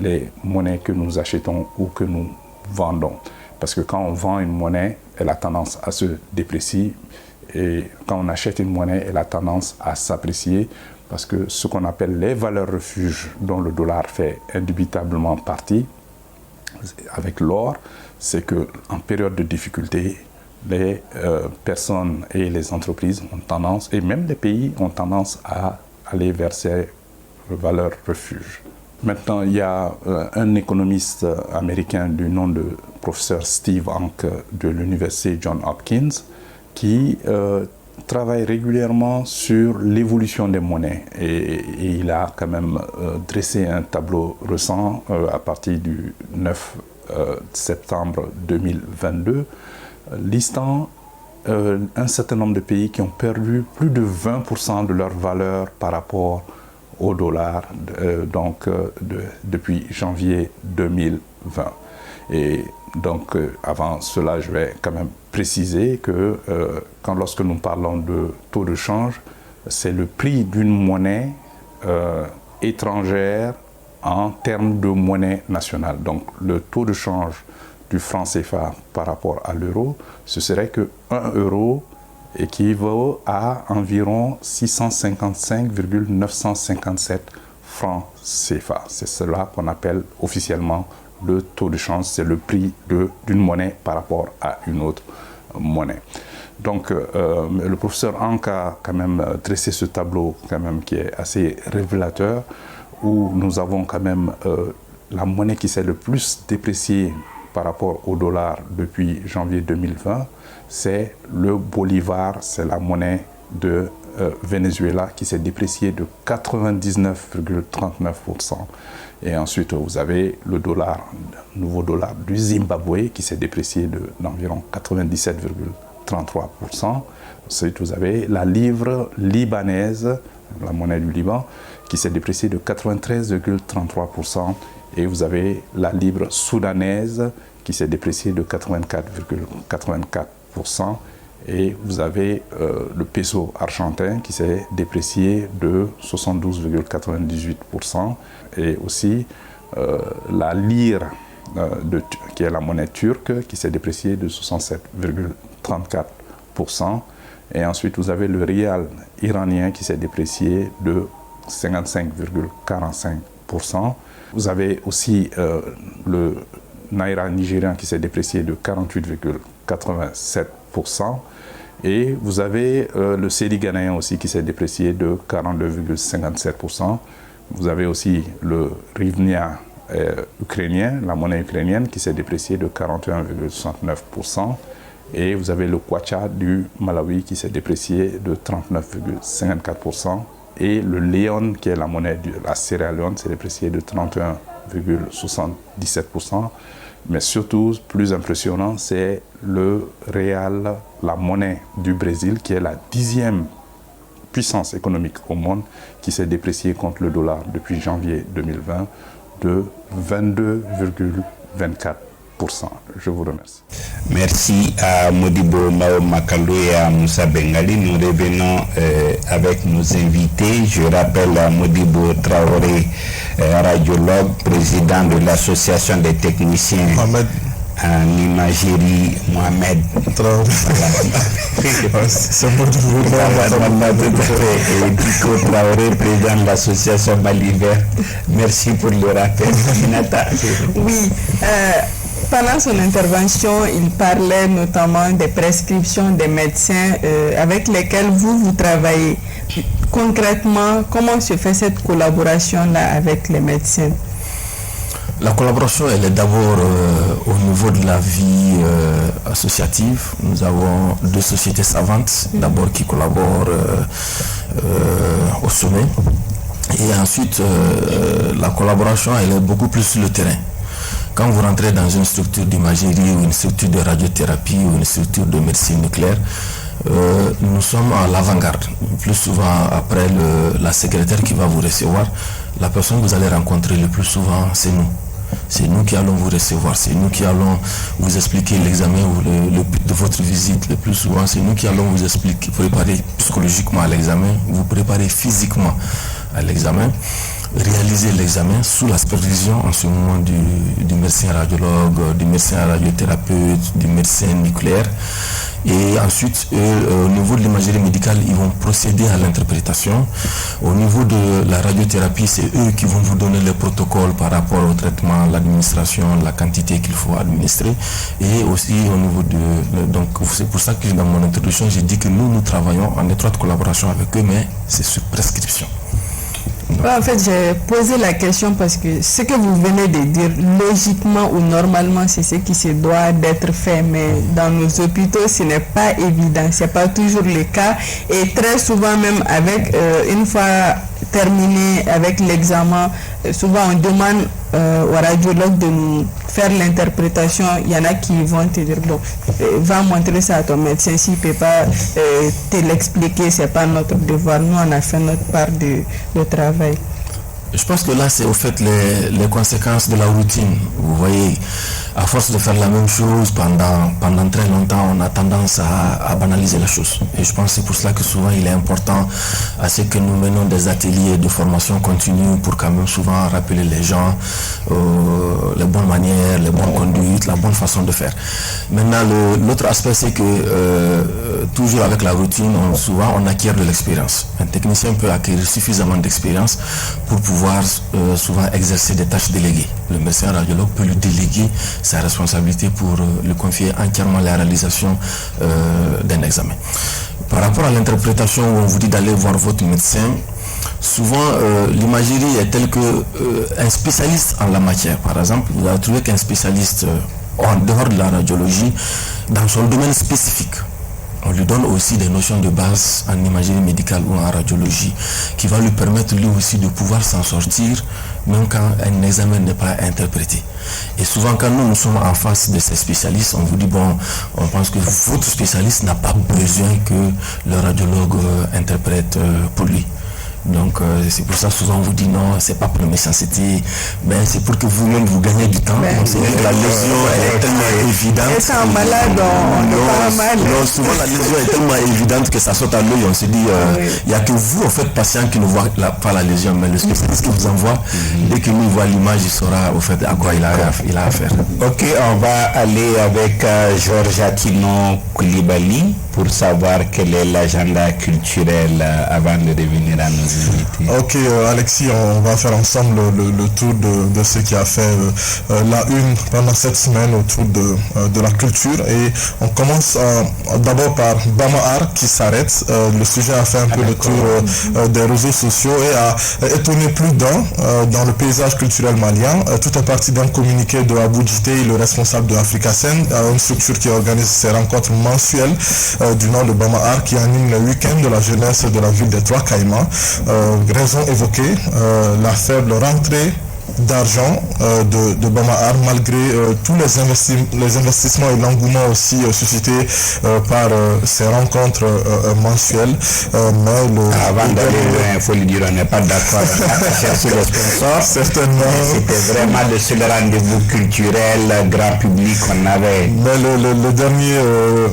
les monnaies que nous achetons ou que nous vendons. Parce que quand on vend une monnaie, elle a tendance à se déprécier, et quand on achète une monnaie, elle a tendance à s'apprécier, parce que ce qu'on appelle les valeurs refuges, dont le dollar fait indubitablement partie, avec l'or, c'est qu'en période de difficulté, les personnes et les entreprises ont tendance, et même les pays ont tendance à aller vers ces valeurs refuges. Maintenant, il y a un économiste américain du nom de professeur Steve Hanke de l'université Johns Hopkins qui travaille régulièrement sur l'évolution des monnaies. Et il a quand même dressé un tableau récent à partir du 9 septembre 2022, listant un certain nombre de pays qui ont perdu plus de 20% de leur valeur par rapport au dollar depuis janvier 2020. Et donc, avant cela, je vais quand même préciser que lorsque nous parlons de taux de change, c'est le prix d'une monnaie étrangère en termes de monnaie nationale. Donc, le taux de change du franc CFA par rapport à l'euro, ce serait que 1 euro équivaut à environ 655,957 francs CFA. C'est cela qu'on appelle officiellement le taux de change, c'est le prix d'une monnaie par rapport à une autre monnaie. Donc le professeur Hanke a quand même dressé ce tableau quand même qui est assez révélateur, où nous avons quand même la monnaie qui s'est le plus dépréciée par rapport au dollar depuis janvier 2020, c'est le bolivar, c'est la monnaie de Venezuela qui s'est dépréciée de 99,39%. Et ensuite, vous avez le nouveau dollar du Zimbabwe qui s'est déprécié d'environ 97,33%. Ensuite, vous avez la livre libanaise, la monnaie du Liban, qui s'est dépréciée de 93,33%. Et vous avez la livre soudanaise qui s'est dépréciée de 84,84%. Et vous avez le peso argentin qui s'est déprécié de 72,98%. Et aussi la lire, qui est la monnaie turque, qui s'est dépréciée de 67,34%. Et ensuite, vous avez le rial iranien qui s'est déprécié de 55,45%. Vous avez aussi le Naira nigérian qui s'est déprécié de 48,87%. Et vous avez le cedi ghanéen aussi qui s'est déprécié de 42,57%. Vous avez aussi le hryvnia ukrainien, la monnaie ukrainienne, qui s'est dépréciée de 41,69%. Et vous avez le kwacha du Malawi qui s'est déprécié de 39,54%. Et le léon, qui est la monnaie de la Sierra Leone, s'est déprécié de 31,77%. Mais surtout, plus impressionnant, c'est le réal, la monnaie du Brésil, qui est la 10e puissance économique au monde, qui s'est dépréciée contre le dollar depuis janvier 2020 de 22,24%. Je vous remercie. Merci à Modibo Mao Makalou et à Moussa Bengali. Nous revenons avec nos invités. Je rappelle à Modibo Traoré, radiologue, président de l'association des techniciens en imagerie, Mohamed Traoré. C'est Modibo Traoré, président de l'association Maliver. Merci pour le rappel. Oui. Pendant son intervention, il parlait notamment des prescriptions des médecins avec lesquels vous travaillez. Concrètement, comment se fait cette collaboration-là avec les médecins? La collaboration, elle est d'abord au niveau de la vie associative. Nous avons 2 sociétés savantes, d'abord qui collaborent au sommet. Et ensuite, la collaboration, elle est beaucoup plus sur le terrain. Quand vous rentrez dans une structure d'imagerie ou une structure de radiothérapie ou une structure de médecine nucléaire, nous sommes à l'avant-garde. Plus souvent, après la secrétaire qui va vous recevoir, la personne que vous allez rencontrer le plus souvent, c'est nous. C'est nous qui allons vous recevoir, c'est nous qui allons vous expliquer l'examen ou le but de votre visite. Le plus souvent, c'est nous qui allons vous expliquer, préparer psychologiquement à l'examen, vous préparer physiquement à l'examen, réaliser l'examen sous la supervision en ce moment du médecin radiologue, du médecin radiothérapeute, du médecin nucléaire. Et ensuite, au niveau de l'imagerie médicale, ils vont procéder à l'interprétation. Au niveau de la radiothérapie, c'est eux qui vont vous donner les protocoles par rapport au traitement, l'administration, la quantité qu'il faut administrer. Et aussi au niveau donc c'est pour ça que dans mon introduction, j'ai dit que nous travaillons en étroite collaboration avec eux, mais c'est sur prescription. En fait, j'ai posé la question parce que ce que vous venez de dire, logiquement ou normalement, c'est ce qui se doit d'être fait. Mais dans nos hôpitaux, ce n'est pas évident. Ce n'est pas toujours le cas. Et très souvent, même avec, une fois terminé avec l'examen, souvent on demande au radiologue de nous faire l'interprétation. Il y en a qui vont te dire, bon, va montrer ça à ton médecin. S'il ne peut pas te l'expliquer, ce n'est pas notre devoir. Nous, on a fait notre part de travail. Je pense que là, c'est au fait les conséquences de la routine. Vous voyez, à force de faire la même chose pendant très longtemps, on a tendance à banaliser la chose. Et je pense que c'est pour cela que souvent, il est important à ce que nous menons des ateliers de formation continue pour quand même souvent rappeler les gens les bonnes manières, les bonnes conduites, la bonne façon de faire. Maintenant, l'autre aspect, c'est que toujours avec la routine, souvent, on acquiert de l'expérience. Un technicien peut acquérir suffisamment d'expérience pour pouvoir souvent exercer des tâches déléguées. Le médecin radiologue peut lui déléguer sa responsabilité pour lui confier entièrement la réalisation d'un examen. Par rapport à l'interprétation où on vous dit d'aller voir votre médecin, souvent l'imagerie est telle que un spécialiste en la matière, par exemple, vous allez trouver qu'un spécialiste en dehors de la radiologie, dans son domaine spécifique, on lui donne aussi des notions de base en imagerie médicale ou en radiologie qui va lui permettre lui aussi de pouvoir s'en sortir même quand un examen n'est pas interprété. Et souvent quand nous sommes en face de ces spécialistes, on vous dit bon, on pense que votre spécialiste n'a pas besoin que le radiologue interprète pour lui. Donc c'est pour ça souvent on vous dit non, c'est pas pour méchanceté, mais c'est pour que vous-même vous gagnez du temps. Donc, c'est que la lésion est tellement évidente. Étant malade, on n'est pas mal. Non, souvent la lésion est tellement évidente que ça saute à l'œil. On se dit, il n'y a que vous, en fait, patient qui ne voit pas la lésion, mais le spécialiste qui vous envoie, dès qu'il nous voit l'image, il saura au fait à quoi il a affaire. Ok, on va aller avec Georges Atino Koulibaly pour savoir quel est l'agenda culturel avant de revenir à nos visibilité. Ok, Alexis, on va faire ensemble le tour de ce qui a fait la une pendant cette semaine autour de la culture. Et on commence d'abord par Bama Art qui s'arrête. Le sujet a fait un peu le tour des réseaux sociaux et a étonné plus d'un dans le paysage culturel malien. Tout est parti d'un communiqué de Abou Djité, le responsable de Africacen, une structure qui organise ces rencontres mensuelles du nom de Bama Art, qui anime le week-end de la jeunesse de la ville des Trois Caïmans. Raison évoquée, la faible rentrée d'argent de Bama Art, malgré tous les investissements et l'engouement aussi suscités par ces rencontres mensuelles. Avant d'aller loin, il faut le dire, on n'est pas d'accord à chercher les sponsors. Certainement. C'était vraiment le seul rendez-vous culturel grand public qu'on avait. Mais le dernier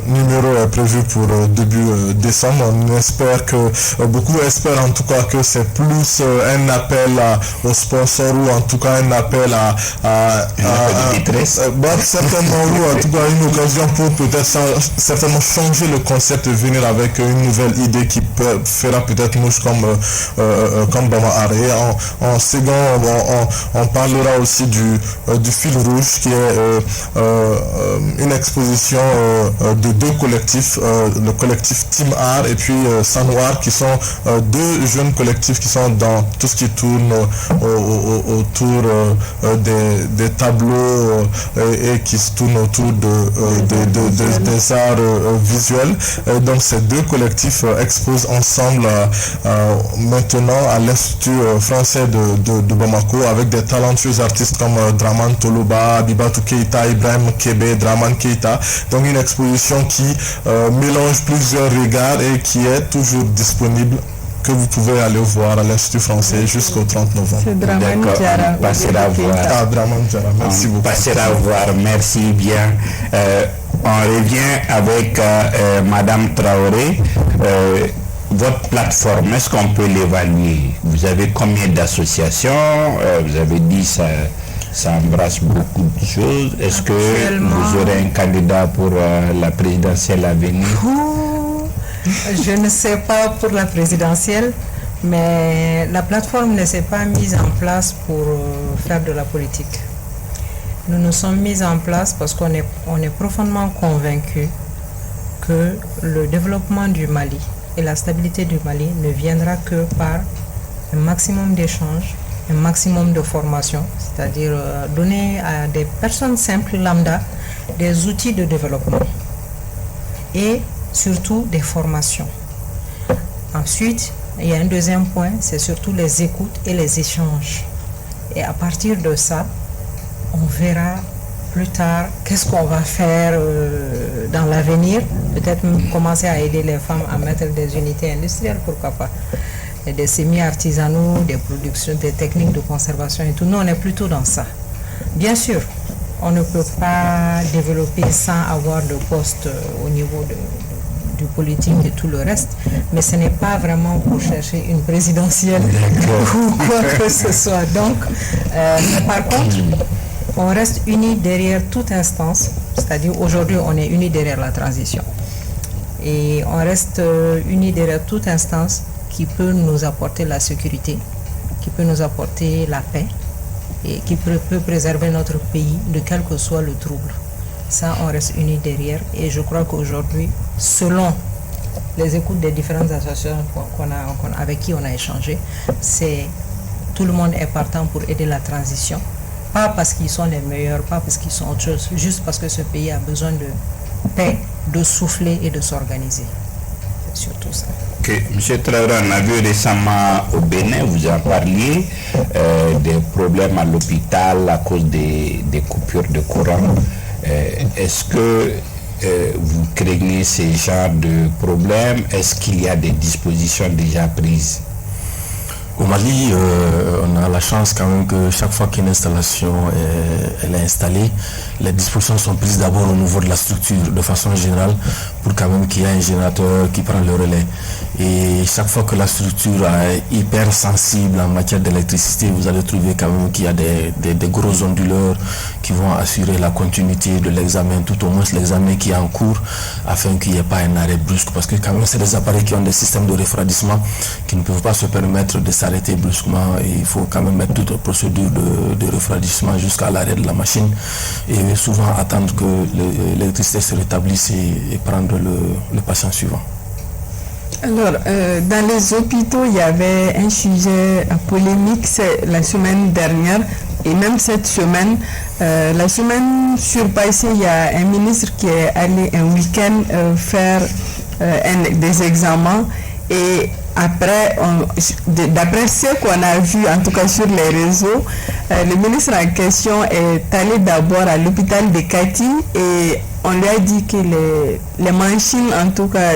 numéro est prévu pour début décembre. On espère que, beaucoup espèrent en tout cas que c'est plus un appel aux sponsors ou en tout cas un appel à certainement, ou en tout cas une occasion pour peut-être certainement changer le concept et venir avec une nouvelle idée qui fera peut-être mouche comme Bama Art. Et en second, on parlera aussi du fil rouge qui est une exposition de deux collectifs, le collectif Team Art et puis Sanoir, qui sont deux jeunes collectifs qui sont dans tout ce qui tourne autour des tableaux et qui se tournent autour des arts visuels. Donc ces deux collectifs exposent ensemble maintenant à l'Institut français de Bamako avec des talentueux artistes comme Draman Toloba, Abibatou Keita, Ibrahim Kebe, Draman Keita. Donc une exposition qui mélange plusieurs regards et qui est toujours disponible, que vous pouvez aller voir à l'Institut français jusqu'au 30 novembre. C'est Draman Diarra. On passera voir. Ah, Draman Diarra, merci beaucoup. On passera voir, merci bien. On revient avec Madame Traoré. Votre plateforme, est-ce qu'on peut l'évaluer? Vous avez combien d'associations? Vous avez dit ça embrasse beaucoup de choses. Est-ce que vous aurez un candidat pour la présidentielle à venir? Je ne sais pas pour la présidentielle, mais la plateforme ne s'est pas mise en place pour faire de la politique. Nous nous sommes mis en place parce qu'on est profondément convaincus que le développement du Mali et la stabilité du Mali ne viendra que par un maximum d'échanges, un maximum de formation, c'est-à-dire donner à des personnes simples lambda des outils de développement et surtout des formations. Ensuite, il y a un deuxième point, c'est surtout les écoutes et les échanges. Et à partir de ça, on verra plus tard qu'est-ce qu'on va faire dans l'avenir. Peut-être commencer à aider les femmes à mettre des unités industrielles, pourquoi pas. Et des semi-artisanaux, des productions, des techniques de conservation et tout. Nous, on est plutôt dans ça. Bien sûr, on ne peut pas développer sans avoir de poste au niveau du politique et tout le reste, mais ce n'est pas vraiment pour chercher une présidentielle ou quoi que ce soit. Donc, par contre, on reste unis derrière toute instance, c'est-à-dire aujourd'hui on est unis derrière la transition. Et on reste unis derrière toute instance qui peut nous apporter la sécurité, qui peut nous apporter la paix et qui peut préserver notre pays de quel que soit le trouble. Ça, on reste unis derrière et je crois qu'aujourd'hui, selon les écoutes des différentes associations avec qui on a échangé, tout le monde est partant pour aider la transition. Pas parce qu'ils sont les meilleurs, pas parce qu'ils sont autre chose, juste parce que ce pays a besoin de paix, de souffler et de s'organiser. C'est surtout ça. Ok, M. Traoré, on a vu récemment au Bénin, vous en parliez, des problèmes à l'hôpital à cause des coupures de courant. Est-ce que vous craignez ces genres de problèmes? Est-ce qu'il y a des dispositions déjà prises? Au Mali, on a la chance quand même que chaque fois qu'une installation elle est installée, les dispositions sont prises d'abord au niveau de la structure de façon générale pour quand même qu'il y ait un générateur qui prend le relais. Et chaque fois que la structure est hyper sensible en matière d'électricité, vous allez trouver quand même qu'il y a des gros onduleurs qui vont assurer la continuité de l'examen, tout au moins l'examen qui est en cours, afin qu'il n'y ait pas un arrêt brusque. Parce que quand même, c'est des appareils qui ont des systèmes de refroidissement qui ne peuvent pas se permettre de s'arrêter brusquement. Et il faut quand même mettre toute la procédure de refroidissement jusqu'à l'arrêt de la machine. Et souvent attendre que l'électricité se rétablisse et prendre le patient suivant. Alors, dans les hôpitaux, il y avait un sujet polémique la semaine dernière et même cette semaine. La semaine surpassée, il y a un ministre qui est allé un week-end faire des examens et après, d'après ce qu'on a vu, en tout cas sur les réseaux, le ministre en question est allé d'abord à l'hôpital de Kati et on lui a dit que les machines, en tout cas,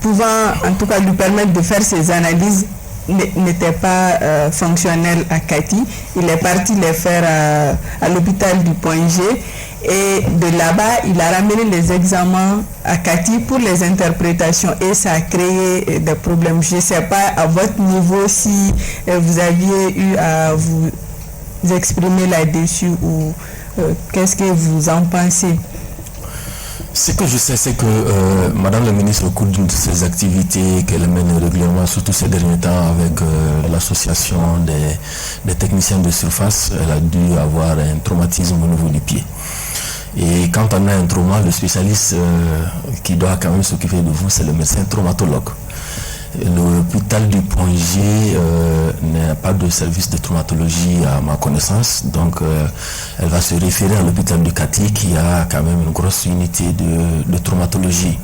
pouvant en tout cas lui permettre de faire ses analyses, n'étaient pas fonctionnelles à Kati. Il est parti les faire à l'hôpital du Point G. Et de là-bas, il a ramené les examens à Kati pour les interprétations et ça a créé des problèmes. Je ne sais pas à votre niveau si vous aviez eu à vous exprimer là-dessus ou qu'est-ce que vous en pensez? Ce que je sais, c'est que Madame la ministre, au cours de ses activités qu'elle mène régulièrement, surtout ces derniers temps avec l'association des techniciens de surface, elle a dû avoir un traumatisme au niveau du pied. Et quand on a un trauma, le spécialiste qui doit quand même s'occuper de vous, c'est le médecin traumatologue. L'hôpital du Point G n'a pas de service de traumatologie à ma connaissance, donc elle va se référer à l'hôpital de Kati qui a quand même une grosse unité de traumatologie.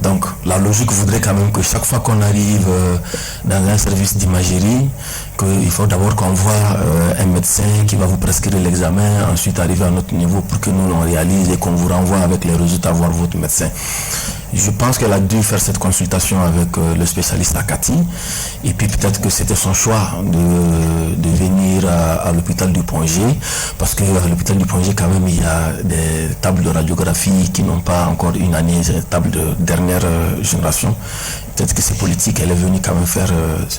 Donc la logique voudrait quand même que chaque fois qu'on arrive dans un service d'imagerie, qu'il faut d'abord qu'on voit un médecin qui va vous prescrire l'examen, ensuite arriver à notre niveau pour que nous on réalise et qu'on vous renvoie avec les résultats voir votre médecin. Je pense qu'elle a dû faire cette consultation avec le spécialiste à Kati et puis peut-être que c'était son choix de venir à l'hôpital du Point G parce qu'à l'hôpital du Point G quand même il y a des tables de radiographie qui n'ont pas encore une année, c'est des tables de dernière génération. Peut-être que c'est politique, elle est venue quand même faire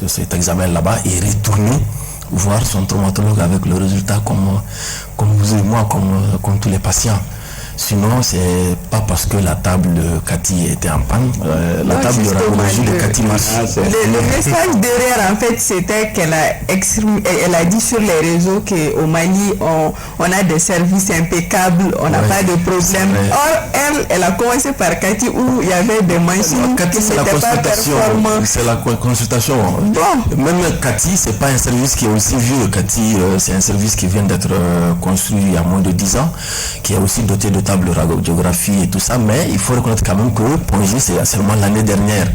cet examen là-bas et retourner voir son traumatologue avec le résultat comme vous et moi, comme tous les patients. Sinon, c'est pas parce que la table de Kati était en panne. La table de radiologie de Kati marche. Le message derrière, en fait, c'était qu'elle a dit sur les réseaux qu'au Mali, on a des services impeccables, on n'a pas de problème. Or, elle a commencé par Kati où il y avait des machines qui n'étaient pas performantes. C'est la consultation. Bon. Même Kati, c'est pas un service qui est aussi vieux. Kati, c'est un service qui vient d'être construit il y a moins de 10 ans, qui est aussi doté de table de radiographie et tout ça, mais il faut reconnaître quand même que Point G c'est seulement l'année dernière,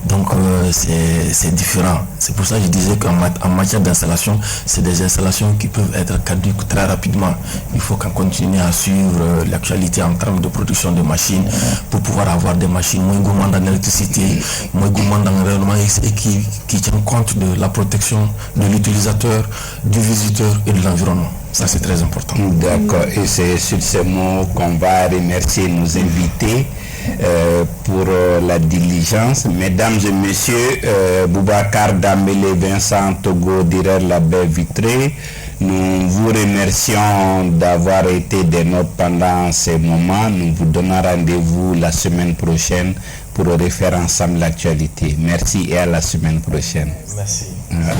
donc c'est différent. C'est pour ça que je disais qu'en matière d'installation, c'est des installations qui peuvent être caduques très rapidement. Il faut qu'on continue à suivre l'actualité en termes de production de machines pour pouvoir avoir des machines moins gourmandes en électricité, moins gourmandes en rayonnement et qui tiennent compte de la protection de l'utilisateur, du visiteur et de l'environnement. Ça, c'est très important. D'accord. Et c'est sur ces mots qu'on va remercier nos invités pour la diligence. Mesdames et messieurs, Boubacar Dambélé, Vincent Togo, Direr la Baie Vitré, nous vous remercions d'avoir été des nôtres pendant ces moments. Nous vous donnons rendez-vous la semaine prochaine pour refaire ensemble l'actualité. Merci et à la semaine prochaine. Merci. Voilà.